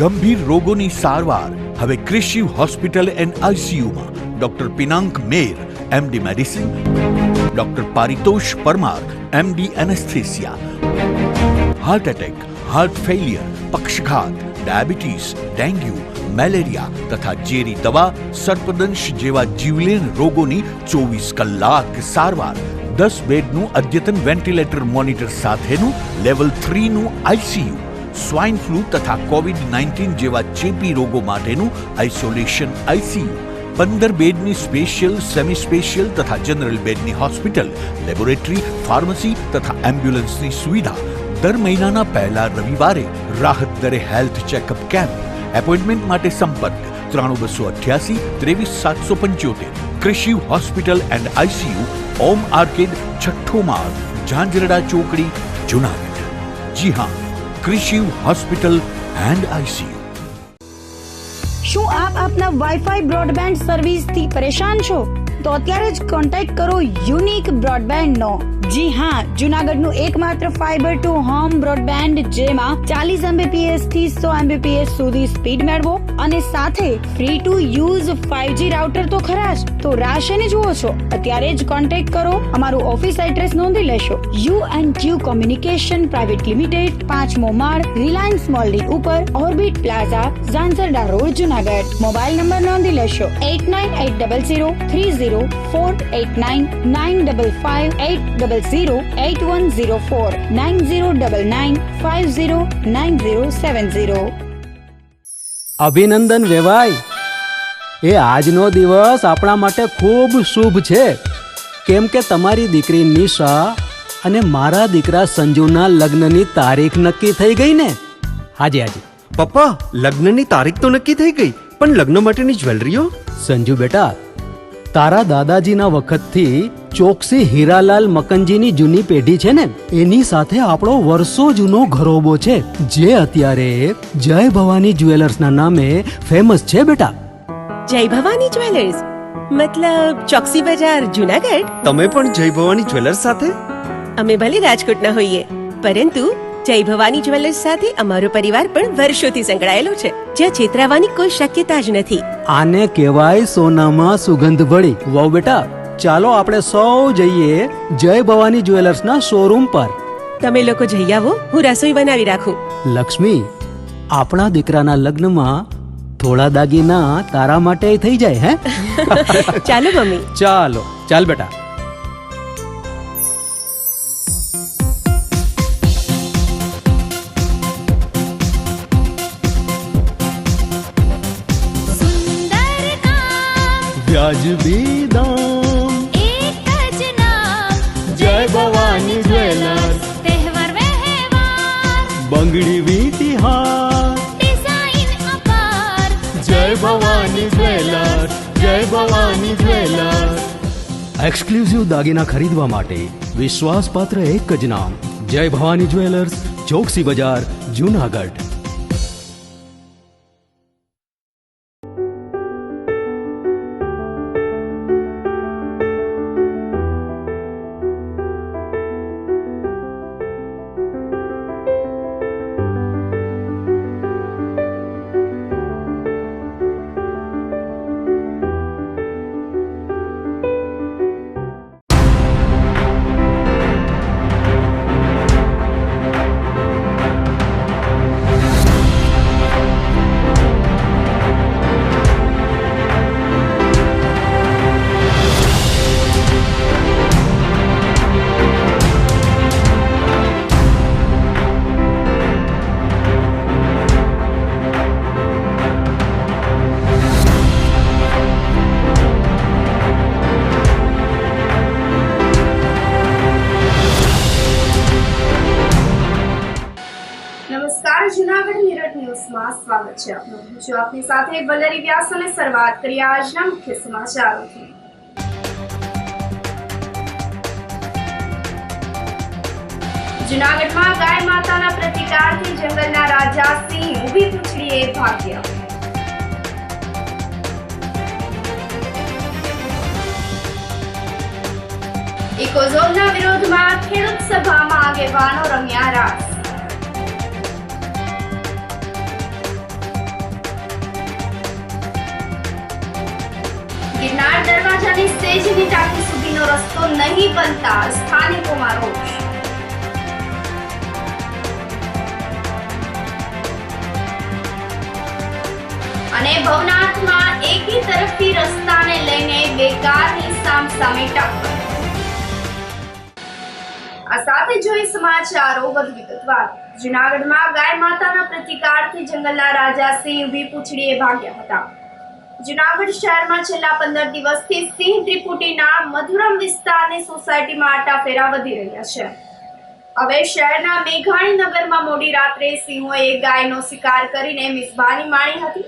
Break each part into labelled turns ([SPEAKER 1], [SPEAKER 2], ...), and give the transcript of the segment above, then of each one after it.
[SPEAKER 1] ગંભીર રોગોની સારવાર હવે કૃષિ હોસ્પિટલ એન્ડ આઈસીયુમાં doctor Pinank Mer, MD medicine, doctor Paritosh Parmar, MD anaesthesia, heart attack, heart failure, પક્ષઘાત, ડાયાબિટીસ, ડેન્ગ્યુ, મેલેરિયા તથા ઝેરી દવા, સર્પદંશ જેવા જીવલેણ રોગોની 24 કલાક સારવાર, 10 બેડનું અદ્યતન વેન્ટિલેટર મોનિટર સાથેનું લેવલ 3નું આઈસીયુ, સ્વાઇન ફ્લૂ તથા કોવિડ-19 જેવા ચેપી રોગો માટેનું આઇસોલેશન આઈસીયુ, 15 બેડની સ્પેશિયલ, સેમી સ્પેશિયલ તથા જનરલ બેડની હોસ્પિટલ, લેબોરેટરી, ફાર્મસી તથા એમ્બ્યુલન્સની સુવિધા, દર મહિનાના પહેલા રવિવારે રાહત દરે હેલ્થ ચેકઅપ કેમ્પ. એપોઇન્ટમેન્ટ માટે સંપર્ક 9288 23775. કૃષિ hospital and ICU, Om arcade, છઠ્ઠો માળ, ઝાંઝરડા ચોકડી, જુનાગઢ. જી હા, કૃષિ હોસ્પિટલ એન્ડ આઈસીયુ.
[SPEAKER 2] શું આપ આપના વાઈફાઈ બ્રોડબેન્ડ સર્વિસથી પરેશાન છો? તો અત્યારે જ કોન્ટેક્ટ કરો યુનિક બ્રોડબેન્ડ નો. જી હા, જુનાગઢનું એકમાત્ર ફાઈબર ટુ હોમ બ્રોડબેન્ડ, જેમાં 40 Mbps થી 100 Mbps સુધી સ્પીડ મેળવો અને સાથે free to use 5G router તો ખરા જ. તો રાહ શેની જુઓ છો? અત્યારે જ કોન્ટેક્ટ કરો. અમારું ઓફિસ એડ્રેસ નોંધી લેશો. U&Q કોમ્યુનિકેશન પ્રાઇવેટ લિમિટેડ, 5મો માળ, રિલાયન્સ મોલની ઉપર, orbit plaza, Zanzarda road, Junagadh. Mobile number નોંધી લેશો 8980030489 955 8008104 9099509070.
[SPEAKER 3] અભિનંદન વેવાય. એ આજનો દિવસ આપણા માટે ખૂબ શુભ છે, કેમ કે તમારી દીકરી નિશા અને મારા દીકરા સંજુના લગ્નની તારીખ નક્કી થઈ ગઈ ને. હાજી હાજી
[SPEAKER 4] પપ્પા, લગ્નની તારીખ તો નક્કી થઈ ગઈ, પણ લગ્ન માટેની જ્વેલરીઓ?
[SPEAKER 3] સંજુ બેટા, તારા દાદાજીના વખતથી ચોકસી હીરાલાલ મકનજીની જૂની પેઢી છે ને, એની સાથે આપણો વર્ષો જૂનો ઘરોબો છે, જે અત્યારે જય ભવાની જ્વેલર્સના નામે ફેમસ છે બેટા.
[SPEAKER 5] જય ભવાની જ્વેલર્સ મતલબ ચોકસી બજાર, જુનાગઢ?
[SPEAKER 4] તમે પણ જય ભવાની જ્વેલર્સ સાથે?
[SPEAKER 5] અમે ભલે રાજકોટના હોઈએ, પરંતુ જય ભવાની જ્વેલર્સ સાથે અમારો પરિવાર પણ વર્ષોથી સંકળાયેલો છે, જ્યાં છેતરાવાની કોઈ શક્યતા જ નથી.
[SPEAKER 3] આને કહેવાય સોનામાં સુગંધ ભળી. વાવ બેટા, ચાલો આપણે સૌ જઈએ જય ભવાની જ્વેલર્સના શોરૂમ પર.
[SPEAKER 5] તમે લોકો જઈ આવો, હું રસોઈ બનાવી રાખું.
[SPEAKER 3] લક્ષ્મી, આપણા દીકરાના લગ્નમાં થોડા દાગીના તારા માટે થઈ જાય. હે
[SPEAKER 5] ચાલો મમ્મી.
[SPEAKER 3] ચાલો ચાલ બેટા. વ્યાજબી દામ,
[SPEAKER 6] એક જ નામ,
[SPEAKER 3] જય ભવાની જ્વેલર્સ.
[SPEAKER 6] તહેવાર વ્યવહાર,
[SPEAKER 3] બંગડી વીંટી હાર,
[SPEAKER 6] ડિઝાઇન અપાર,
[SPEAKER 3] જય ભવાની જ્વેલર્સ, જય ભવાની જ્વેલર્સ. એક્સક્લુઝિવ દાગીના ખરીદવા માટે વિશ્વાસપાત્ર એક જ નામ, જય ભવાની જ્વેલર્સ, ચોકસી બજાર, જુનાગઢ.
[SPEAKER 7] જુનાગઢ મિરર ન્યૂઝમાં સ્વાગત છે આપનું. જો આપની સાથે વલરી વ્યાસ અને શરૂઆત કરીએ આજના મુખ્ય સમાચારોથી. જુનાગઢમાં ગાય માતાના પ્રતિકારથી જંગલના રાજા સિંહ ઊભી પૂંછડીએ ભાગ્યા. ઇકોઝોનના વિરોધમાં ખેડૂત સભામાં આગેવાનો રમ્યા રાસ. દરવાજાની સેજની ટાંકી સુધીનો રસ્તો નહીં બનતા સ્થાનિકોમાં રોષ. અને ભવનાથમાં એકી તરફથી રસ્તાને લઈને બે કારની સામસામે ટક્કર. આ સાથે જોઈએ સમાચારો વધુ વિગતવાર. જૂનાગઢમાં ગાય માતાના પ્રતિકારથી જંગલના રાજા સિંહ ઊભી પૂંછડીએ ભાગ્યા હતા. જૂનાગઢ શહેરમાં છેલ્લા 15 દિવસથી સિંહ ત્રિપુટીના મધુરમ વિસ્તારની સોસાયટીમાં આટાફેરા વધી રહ્યા છે. હવે શહેરના મેઘાણી નગરમાં મોડી રાત્રે સિંહોએ ગાયનો શિકાર કરીને મિજબાની માણી હતી.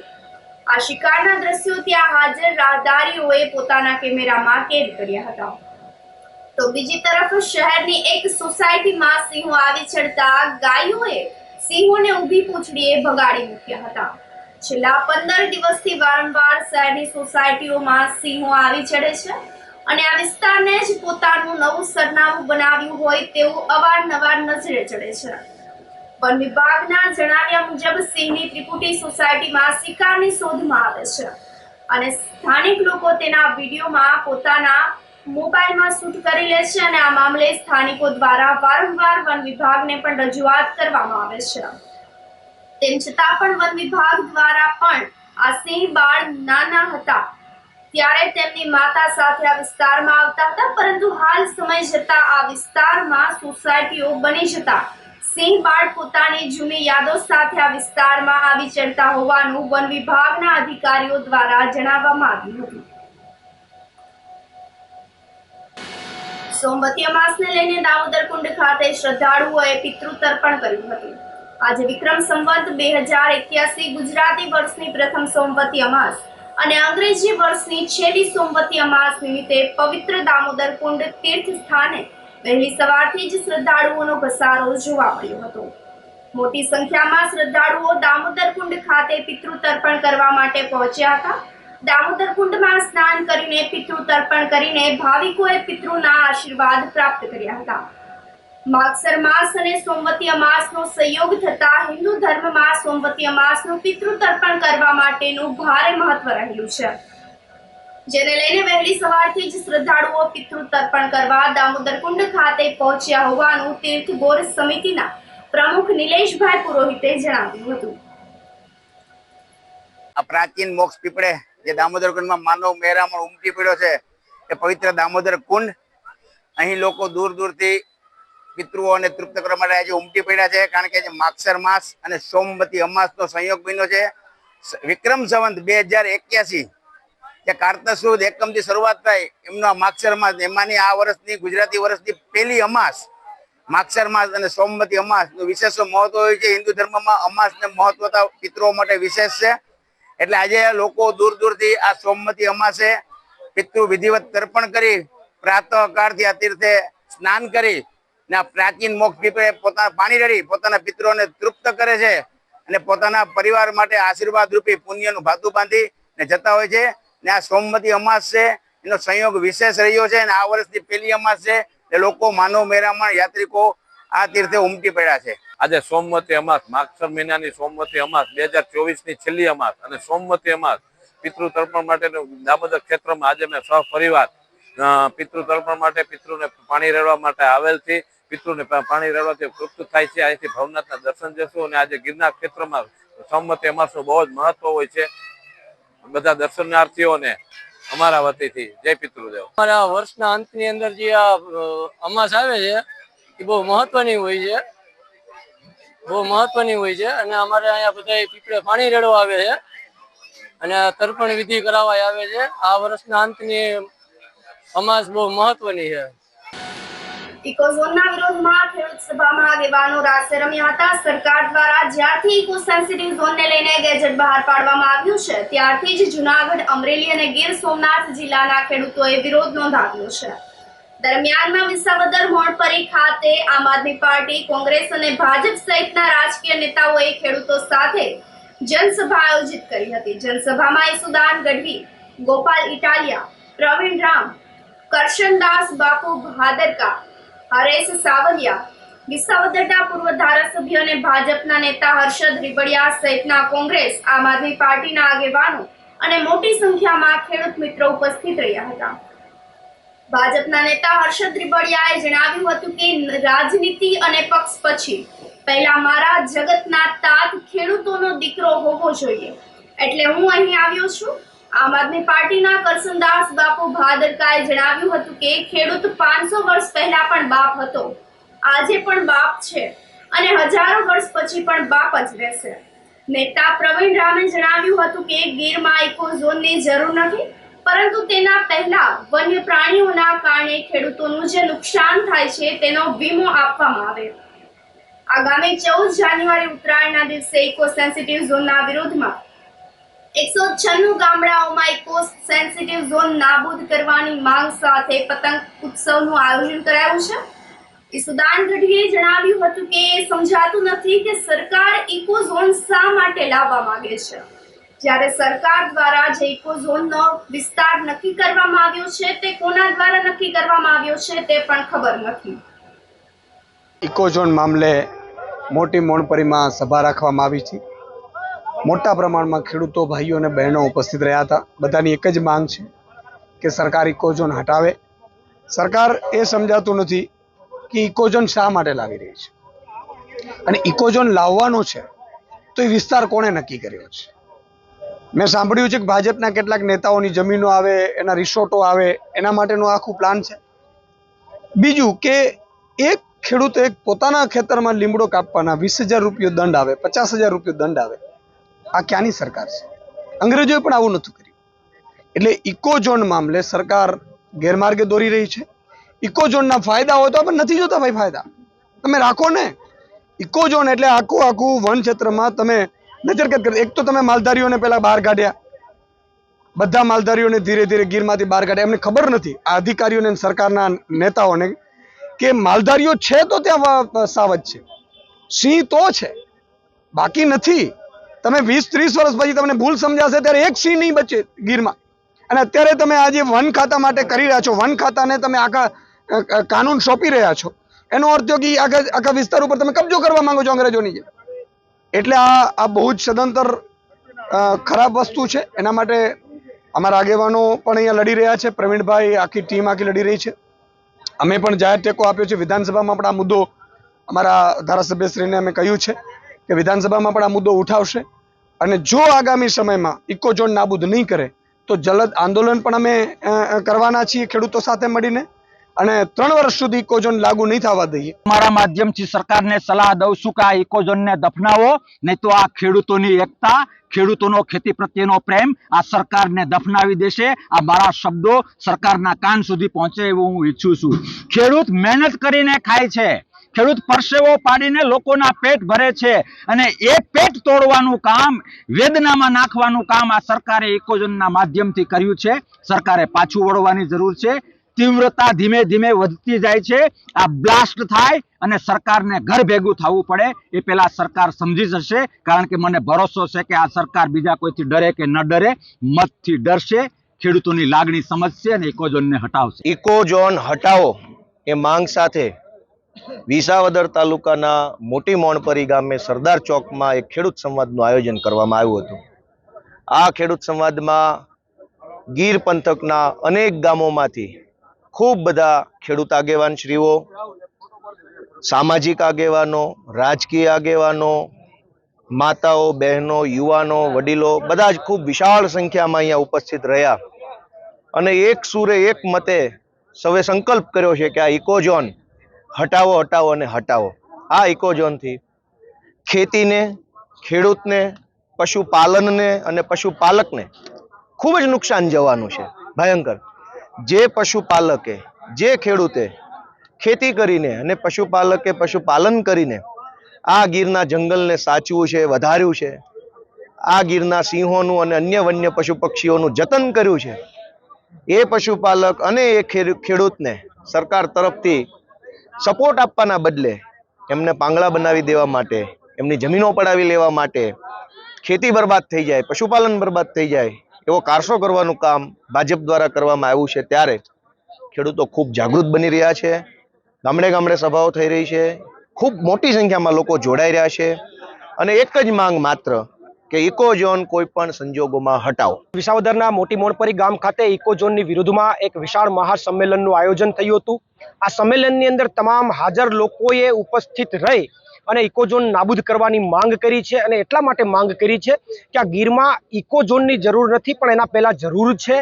[SPEAKER 7] આ શિકારના દ્રશ્યો ત્યાં હાજર રાહદારીઓએ પોતાના કેમેરામાં કેદ કર્યા હતા. તો બીજી તરફ શહેરની એક સોસાયટીમાં સિંહો આવી ચડતા ગાયોએ સિંહોને ઊભી પૂંછડીએ ભગાડી મૂક્યા હતા. છેલ્લા 15 દિવસથી વારંવાર શહેરની સોસાયટીઓમાં સિંહો આવી ચડે છે અને આ વિસ્તારને જ પોતાનું નવું સરનામું બનાવ્યું હોય તેવું અવારનવાર નજરે ચડે છે. વન વિભાગના જણાવ્યા મુજબ સિંહની ત્રિપુટી સોસાયટીમાં શિકારની શોધમાં આવે છે અને સ્થાનિક લોકો તેના વિડીયોમાં પોતાના મોબાઈલમાં શૂટ કરી લે છે અને આ મામલે સ્થાનિકો દ્વારા વારંવાર વન વિભાગને પણ રજૂઆત કરવામાં આવે છે. તેમ છતાં પણ વન વિભાગ દ્વારા પણ આ સિંહ બાળ નાના હતા ત્યારે તેમની માતા સાથે આ વિસ્તારમાં આવતા હતા, પરંતુ હાલ સમય જતા આ વિસ્તારમાં સોસાયટીઓ બની જતા સિંહ બાળ પોતાની જૂની યાદો સાથે આ વિસ્તારમાં આવી ચડતા હોવાનું વન વિભાગના અધિકારીઓ દ્વારા જણાવવામાં આવ્યું હતું. સોમવતી અમાસને લઈને દામોદર કુંડ ખાતે શ્રદ્ધાળુઓએ પિતૃ તર્પણ કર્યું હતું. આજે વિક્રમ સંવત 2081 ગુજરાતી વર્ષની પ્રથમ સોમવતી અમાસ અને અંગ્રેજી વર્ષની છેલ્લી સોમવતી અમાસ નિમિત્તે પવિત્ર દામોદર કુંડ તીર્થ સ્થાને વહેલી સવારથી જ શ્રદ્ધાળુઓનો ઘસારો જોવા મળ્યો હતો. મોટી સંખ્યામાં શ્રદ્ધાળુઓ દામોદર કુંડ ખાતે પિતૃ તર્પણ કરવા માટે પહોંચ્યા હતા. દામોદર કુંડમાં સ્નાન કરીને પિતૃ તર્પણ કરીને ભાવિકોએ પિતૃના આશીર્વાદ પ્રાપ્ત કર્યા હતા. માગસર માસ અને સોમવતી અમાસનો સંયોગ થતા હિન્દુ ધર્મમાં સોમવતી અમાસનું પિતૃ તર્પણ કરવા માટેનું ભારે મહત્વ રહેલું છે, જેને લઈને વહેલી સવારથી જ શ્રદ્ધાળુઓ પિતૃ તર્પણ કરવા દામોદર કુંડ ખાતે પહોંચ્યા હોવાનું તીર્થ ગોર સમિતિના પ્રમુખ નિલેશભાઈ પુરોહિતે જણાવ્યું હતું.
[SPEAKER 8] આ પ્રાચીન મોક્ષ પીપળે જે દામોદર કુંડમાં માનવ મહેરામણ ઉમટી પડ્યો છે એ પવિત્ર દામોદર કુંડ. અહીં લોકો દૂર દૂરથી પિતૃઓને તૃપ્ત કરવા માટે આજે ઉમટી પડ્યા છે, કારણ કે માગસર માસ અને સોમવતી અમાસનો સંયોગ બન્યો છે. વિક્રમ સંવત 2081 જે કારતક સુદ એકમથી શરૂઆત થાય એમનો માગસર માસ, એમાંની આ વર્ષની ગુજરાતી વર્ષની પહેલી અમાસ માગસર માસ અને સોમવતી અમાસનું વિશેષ મહત્વ હોય છે. હિન્દુ ધર્મમાં અમાસને મહત્વતા પિતૃઓ માટે વિશેષ છે. એટલે આજે લોકો દૂર દૂરથી આ સોમવતી અમાસે પિતૃ વિધિવત તર્પણ કરી પ્રાતઃકાળથી આ તીર્થે સ્નાન કરી ને આ પ્રાચીન મોક્ષ પીપળે પોતાના પાણી રેડી પોતાના પિતૃઓને તૃપ્ત કરે છે અને પોતાના પરિવાર માટે આશીર્વાદ રૂપી પુણ્યનું ભાતું બાંધી ને જતા હોય છે. ને આ સોમવતી અમાસ છે એનો સંયોગ વિશેષ રહ્યો છે અને આ વર્ષની પહેલી અમાસ છે એટલે લોકો માનવ મહેરામણ યાત્રિકો આ તીર્થે ઉમટી પડ્યા છે.
[SPEAKER 9] આજે સોમવતી અમાસ, માગસર મહિનાની સોમવતી અમાસ 2024ની છેલ્લી અમાસ અને સોમવતી અમાસ પિતૃ તર્પણ માટેનું દામોદર ક્ષેત્રમાં આજે મેં સહપરિવાર પિતૃ તર્પણ માટે પિતૃને પાણી રેડવા માટે આવેલથી પિતૃને પાણી રેડવાથી તૃપ્ત થાય છે. અહીંથી ભવનાથના દર્શન જશું અને આજે ગિરનાર ક્ષેત્રમાં સોમવતી અમાસનું બહુ જ મહત્વ હોય છે. બધા દર્શનાર્થીઓને અમારા વતીથી જય પિતૃદેવ.
[SPEAKER 10] અમારા વર્ષના અંતની અંદર જે આ અમાસ આવે છે એ બહુ મહત્વની હોય છે, બહુ મહત્વની હોય છે. અને અમારે અહીંયા બધા પીપળે પાણી રેડવા આવે છે અને તર્પણ વિધિ કરાવવા આવે છે. આ વર્ષના અંતની અમાસ બહુ મહત્વની છે.
[SPEAKER 7] ઇકોઝોનના વિરોધમાં ખેડૂત સભામાં આગેવાનો રાસે રમ્યા હતા. સરકાર દ્વારા જ્યારથી ઇકો સેન્સિટિવ ઝોનને લઈને ગેજેટ બહાર પાડવામાં આવ્યું છે ત્યારથી જ જૂનાગઢ, અમરેલી અને ગીર સોમનાથ જિલ્લાના ખેડૂતોએ વિરોધ નોંધાવ્યો છે. દરમિયાનમાં વિસાવદર મોણપરી ખાતે આમ આદમી પાર્ટી, કોંગ્રેસ અને ભાજપ સહિતના રાજકીય નેતાઓએ ખેડૂતો સાથે જનસભા આયોજિત કરી હતી. જનસભામાં ઈસુદાન ગઢવી, ગોપાલ ઇટાલિયા, પ્રવીણ રામ, કરશનદાસ બાપુ ભાદરકા, હરેશ સાવલિયા, વિસાવદરના પૂર્વ ધારાસભ્ય અને ભાજપના નેતા હર્ષદ રીબડિયા સહિતના કોંગ્રેસ, આમ આદમી પાર્ટીના આગેવાનો અને મોટી સંખ્યામાં ખેડૂત મિત્રો ઉપસ્થિત રહ્યા હતા. ભાજપના નેતા હર્ષદ રીબડિયાએ જણાવ્યું હતું કે રાજનીતિ અને પક્ષ પછી પહેલા મારા જગતના તાત ખેડૂતોનો દીકરો હોવો જોઈએ, એટલે હું અહીં આવ્યો છું. આમ આદમી પાર્ટીના કરસનદાસ બાપુ ભાદરકાએ જણાવ્યું હતું કે ખેડૂત 500 વર્ષ પહેલા પણ બાપ હતો, આજે પણ બાપ છે અને હજારો વર્ષ પછી પણ બાપ જ રહેશે. નેતા પ્રવીણ રામે જણાવ્યું હતું કે ગીરમાં ઇકો ઝોનની જરૂર નથી, પરંતુ તેના પહેલા વન્ય પ્રાણીઓના કારણે ખેડૂતોનું જે નુકસાન થાય છે તેનો વીમો આપવામાં આવે. આગામી 14 જાન્યુઆરી ઉત્તરાયણના દિવસે ઇકો સેન્સિટિવ ઝોનના વિરોધમાં 196 ગામડાઓમાં ઇકો સેન્સિટિવ ઝોન નાબૂદ કરવાની માંગ સાથે પતંગ ઉત્સવનું આયોજન કરાયું છે. ઈસુદાન ગઢવીએ જણાવ્યું હતું કે સમજાતું નથી કે સરકાર ઇકો ઝોન શા માટે લાવવા માંગે છે, જ્યારે સરકાર દ્વારા જે ઇકો ઝોનનો વિસ્તાર નક્કી કરવામાં આવ્યો છે તે કોના દ્વારા નક્કી કરવામાં આવ્યો છે તે પણ ખબર નથી.
[SPEAKER 11] ઇકો ઝોન મામલે મોટી મોણપરીમાં સભા રાખવામાં આવી છે. મોટા પ્રમાણમાં ખેડૂતો ભાઈઓ અને બહેનો ઉપસ્થિત રહ્યા હતા. બધાની એક જ માંગ છે કે સરકાર ઇકો ઝોન હટાવે. સરકાર એ સમજાતું નથી કે ઇકો ઝોન શા માટે લાવી રહી છે, અને ઇકો ઝોન લાવવાનો છે તો એ વિસ્તાર કોણે નક્કી કર્યો છે. મેં સાંભળ્યું છે કે ભાજપના કેટલાક નેતાઓની જમીનો આવે, એના રિસોર્ટો આવે, એના માટેનું આખું પ્લાન છે. બીજું કે એક ખેડૂતે પોતાના ખેતરમાં લીમડો કાપવાના 20,000 રૂપિયો દંડ આવે, 50,000 રૂપિયો દંડ આવે. આ ક્યાંની સરકાર છે? અંગ્રેજોએ પણ આવું નહોતું કર્યું. એટલે ઇકો ઝોન મામલે સરકાર ગેરમાર્ગે દોરી રહી છે. ઇકો ઝોનના ફાયદા હોય તો આપણે નથી જોતા ભાઈ, ફાયદા તમે રાખો ને. ઇકો ઝોન એટલે આખું વન ક્ષેત્રમાં તમે નજરકેદ કરી. એક તો તમે માલધારીઓને પહેલા બહાર કાઢ્યા, બધા માલધારીઓને ધીરે ધીરે ગીરમાંથી બહાર કાઢ્યા. એમને ખબર નથી આ અધિકારીઓને, સરકારના નેતાઓને, કે માલધારીઓ છે તો ત્યાં સાવજ છે, સિંહ તો છે, બાકી નથી. તમે 20-30 વર્ષ પછી તમને ભૂલ સમજાશે ત્યારે એક સિંહ નહીં બચે ગીરમાં. અને અત્યારે તમે આજે વન ખાતા માટે કરી રહ્યા છો, વન ખાતાને તમે આખા કાનૂન સોંપી રહ્યા છો, એનો અર્થ કે આખા વિસ્તાર ઉપર તમે કબજો કરવા માંગો છો અંગ્રેજોની જેમ. એટલે આ બહુ જ સદંતર ખરાબ વસ્તુ છે. એના માટે અમારા આગેવાનો પણ અહીંયા લડી રહ્યા છે. પ્રવીણભાઈ, આખી ટીમ આખી લડી રહી છે. અમે પણ જાહેર ટેકો આપ્યો છે. વિધાનસભામાં પણ આ મુદ્દો અમારા ધારાસભ્યશ્રીને અમે કહ્યું છે કે વિધાનસભામાં પણ આ મુદ્દો ઉઠાવશે, અને જો આગામી સમયમાં ઇકો ઝોન નાબૂદ નહીં કરે તો જલદ આંદોલન પણ અમે કરવાના છીએ ખેડૂતો સાથે મળીને, અને 3 વર્ષ સુધી ઇકો ઝોન લાગુ નહીં થવા દઈએ.
[SPEAKER 12] મારા માધ્યમથી સરકારને સલાહ દઉં છું કે આ ઇકો ઝોનને દફનાવો, નહીં તો આ ખેડૂતોની એકતા, ખેડૂતોનો ખેતી પ્રત્યેનો પ્રેમ આ સરકારને દફનાવી દેશે. આ મારા શબ્દો સરકારના કાન સુધી પહોંચે એવું હું ઈચ્છું છું. ખેડૂત મહેનત કરીને ખાય છે, ખેડૂત પરસેવો પાડીને લોકોના પેટ ભરે છે, અને એ પેટ તોડવાનું કામ, વેદનામાં નાખવાનું કામ આ સરકારે ઇકો ઝોનના માધ્યમથી કર્યું છે. સરકારે પાછું વળવાની જરૂર છે. તીવ્રતા ધીમે ધીમે વધતી જાય છે. આ બ્લાસ્ટ થાય અને સરકારને ઘર ભેગું થવું પડે એ પહેલા સરકાર સમજી જશે, કારણ કે મને ભરોસો છે કે આ સરકાર બીજા કોઈથી ડરે કે ન ડરે, મતથી ડરશે, ખેડૂતોની લાગણી સમજશે અને ઇકો ઝોનને હટાવશે.
[SPEAKER 13] ઇકો ઝોન હટાવો એ માંગ સાથે વિસાવદર તાલુકાના મોટી મોણપરી ગામે સરદાર ચોકમાં એક ખેડૂત સંવાદનું આયોજન કરવામાં આવ્યું હતું. આ ખેડૂત સંવાદમાં ગીર પંથકના અનેક ગામોમાંથી ખૂબ બધા ખેડૂત આગેવાનશ્રીઓ, સામાજિક આગેવાનો, રાજકીય આગેવાનો, માતાઓ, બહેનો, યુવાનો, વડીલો બધા જ ખૂબ વિશાળ સંખ્યામાં અહીંયા ઉપસ્થિત રહ્યા, અને એક સુરે એક મતે સૌએ સંકલ્પ કર્યો છે કે આ ઇકો ઝોન હટાવો, હટાવો અને હટાવો. આ ઇકો ઝોનથી ખેતીને, ખેડૂતને, પશુપાલનને અને પશુપાલકને ખૂબ જ નુકસાન જવાનું છે, ભયંકર. જે પશુપાલકે, જે ખેડૂતે ખેતી કરીને અને પશુપાલકે પશુપાલન કરીને આ ગીરના જંગલને સાચવું છે, વધાર્યું છે, આ ગીરના સિંહોનું અને અન્ય વન્ય પશુ પક્ષીઓનું જતન કર્યું છે, એ પશુપાલક અને એ ખેડૂતને સરકાર તરફથી સપોર્ટ આપવાના બદલે એમને પાંગળા બનાવી દેવા માટે, એમની જમીનો પડાવી લેવા માટે, ખેતી બરબાદ થઈ જાય, પશુપાલન બરબાદ થઈ જાય એવો કારસો કરવાનું કામ ભાજપ દ્વારા કરવામાં આવ્યું છે. ત્યારે ખેડૂતો ખૂબ જાગૃત બની રહ્યા છે. ગામડે ગામડે સભાઓ થઈ રહી છે, ખૂબ મોટી સંખ્યામાં લોકો જોડાઈ રહ્યા છે, અને એક જ માંગ માત્ર કે ઇકોઝોન કોઈ પણ સંજોગોમાં હટાવો.
[SPEAKER 14] વિસાવદરના મોટી મોણપરી ગામ ખાતે ઇકોઝોનની વિરુદ્ધમાં એક વિશાળ મહાસંમેલનનું આયોજન થયું હતું. આ સંમેલનની અંદર તમામ હાજર લોકોએ ઉપસ્થિત રહી અને ઇકોઝોન નાબૂદ કરવાની માંગ કરી છે અને એટલા માટે માંગ કરી છે કે આ ગીરમાં ઇકોઝોનની જરૂર નથી, પણ એના પહેલા જરૂર છે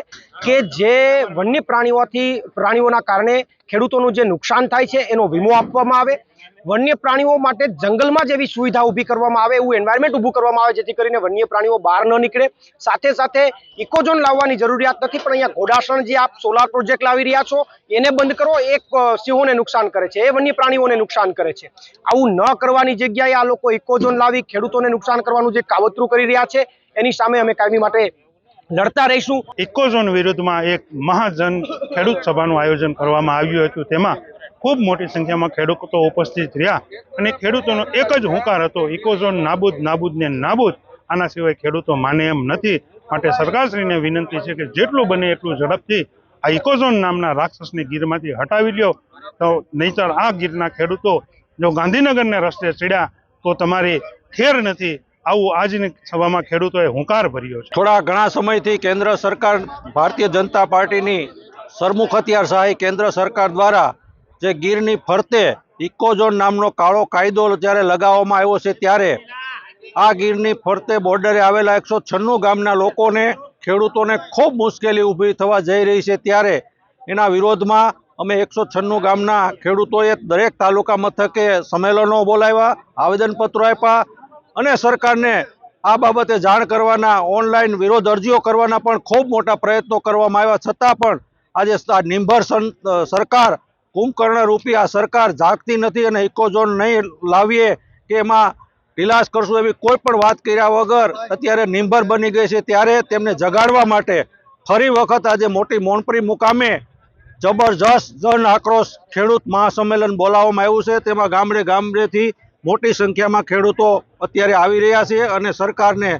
[SPEAKER 14] કે જે વન્ય પ્રાણીઓના કારણે ખેડૂતોનું જે નુકસાન થાય છે એનો વીમો આપવામાં આવે, વન્ય પ્રાણીઓ માટે જંગલમાં જ એવી સુવિધા ઊભી કરવામાં આવે, એવું એન્વાયરમેન્ટ ઊભું કરવામાં આવે જેથી કરીને વન્ય પ્રાણીઓ બહાર ન નીકળે. સાથે સાથે ઇકોઝોન લાવવાની જરૂરિયાત નથી, પણ અહીંયા ઘોડાસણ જે આપ સોલાર પ્રોજેક્ટ લાવી રહ્યા છો એને બંધ કરો. એક સિંહોને નુકસાન કરે છે, એ વન્ય પ્રાણીઓને નુકસાન કરે છે. આવું ન કરવાની જગ્યાએ આ લોકો ઇકોઝોન લાવી ખેડૂતોને નુકસાન કરવાનું જે કાવતરું કરી રહ્યા છે એની સામે અમે કાયમી માટે લડતા રહીશું.
[SPEAKER 15] ઇકોઝોન વિરુદ્ધમાં એક મહાજન ખેડૂત સભાનું આયોજન કરવામાં આવ્યું હતું. તેમાં ખૂબ મોટી સંખ્યામાં ખેડૂતો ઉપસ્થિત રહ્યા અને ખેડૂતોનો એક જ હુંકાર હતો, ઇકોઝોન નાબૂદ, નાબૂદ ને નાબૂદ. આના સિવાય ખેડૂતો માને એમ નથી. માટે સરકારશ્રીને વિનંતી છે કે જેટલું બને એટલું ઝડપથી આ ઇકોઝોન નામના રાક્ષસને ગીરમાંથી હટાવી લ્યો, તો નહીંતર આ ગીરના ખેડૂતો જો ગાંધીનગરને રસ્તે ચડ્યા તો તમારી ખેર નથી. આવું આજની સભામાં ખેડૂતોએ હુંકાર ભર્યો છે.
[SPEAKER 12] થોડા ઘણા સમયથી કેન્દ્ર સરકાર, ભારતીય જનતા પાર્ટીની સરમુખ હથિયારશાહી કેન્દ્ર સરકાર દ્વારા જે ગીરની ફરતે ઇકોઝોન નામનો કાળો કાયદો જ્યારે લગાવવામાં આવ્યો છે, ત્યારે આ ગીરની ફરતે બોર્ડરે આવેલા 196 ગામના લોકોને, ખેડૂતોને ખૂબ મુશ્કેલી ઊભી થવા જઈ રહી છે. ત્યારે એના વિરોધમાં અમે 196 ગામના ખેડૂતોએ દરેક તાલુકા મથકે સંમેલનો બોલાવ્યા, આવેદનપત્રો આપ્યા અને સરકારને આ બાબતે જાણ કરવાના, ઓનલાઈન વિરોધ અરજીઓ કરવાના પણ ખૂબ મોટા પ્રયત્નો કરવામાં આવ્યા. છતાં પણ આજે નિંભર સરકાર, કુંભકર્ણ રૂપી આ સરકાર જાગતી નથી અને ઇકોઝોન નહીં લાવીએ કે એમાં ઢીલાસ કરશું એવી કોઈ પણ વાત કર્યા વગર અત્યારે નિંભર બની ગઈ છે. ત્યારે તેમને જગાડવા માટે ફરી વખત આજે મોટી મોણપરી મુકામે જબરજસ્ત જન આક્રોશ ખેડૂત મહાસંમેલન બોલાવવામાં આવ્યું છે. તેમાં ગામડે ગામડેથી મોટી સંખ્યામાં ખેડૂતો અત્યારે આવી રહ્યા છે અને સરકારને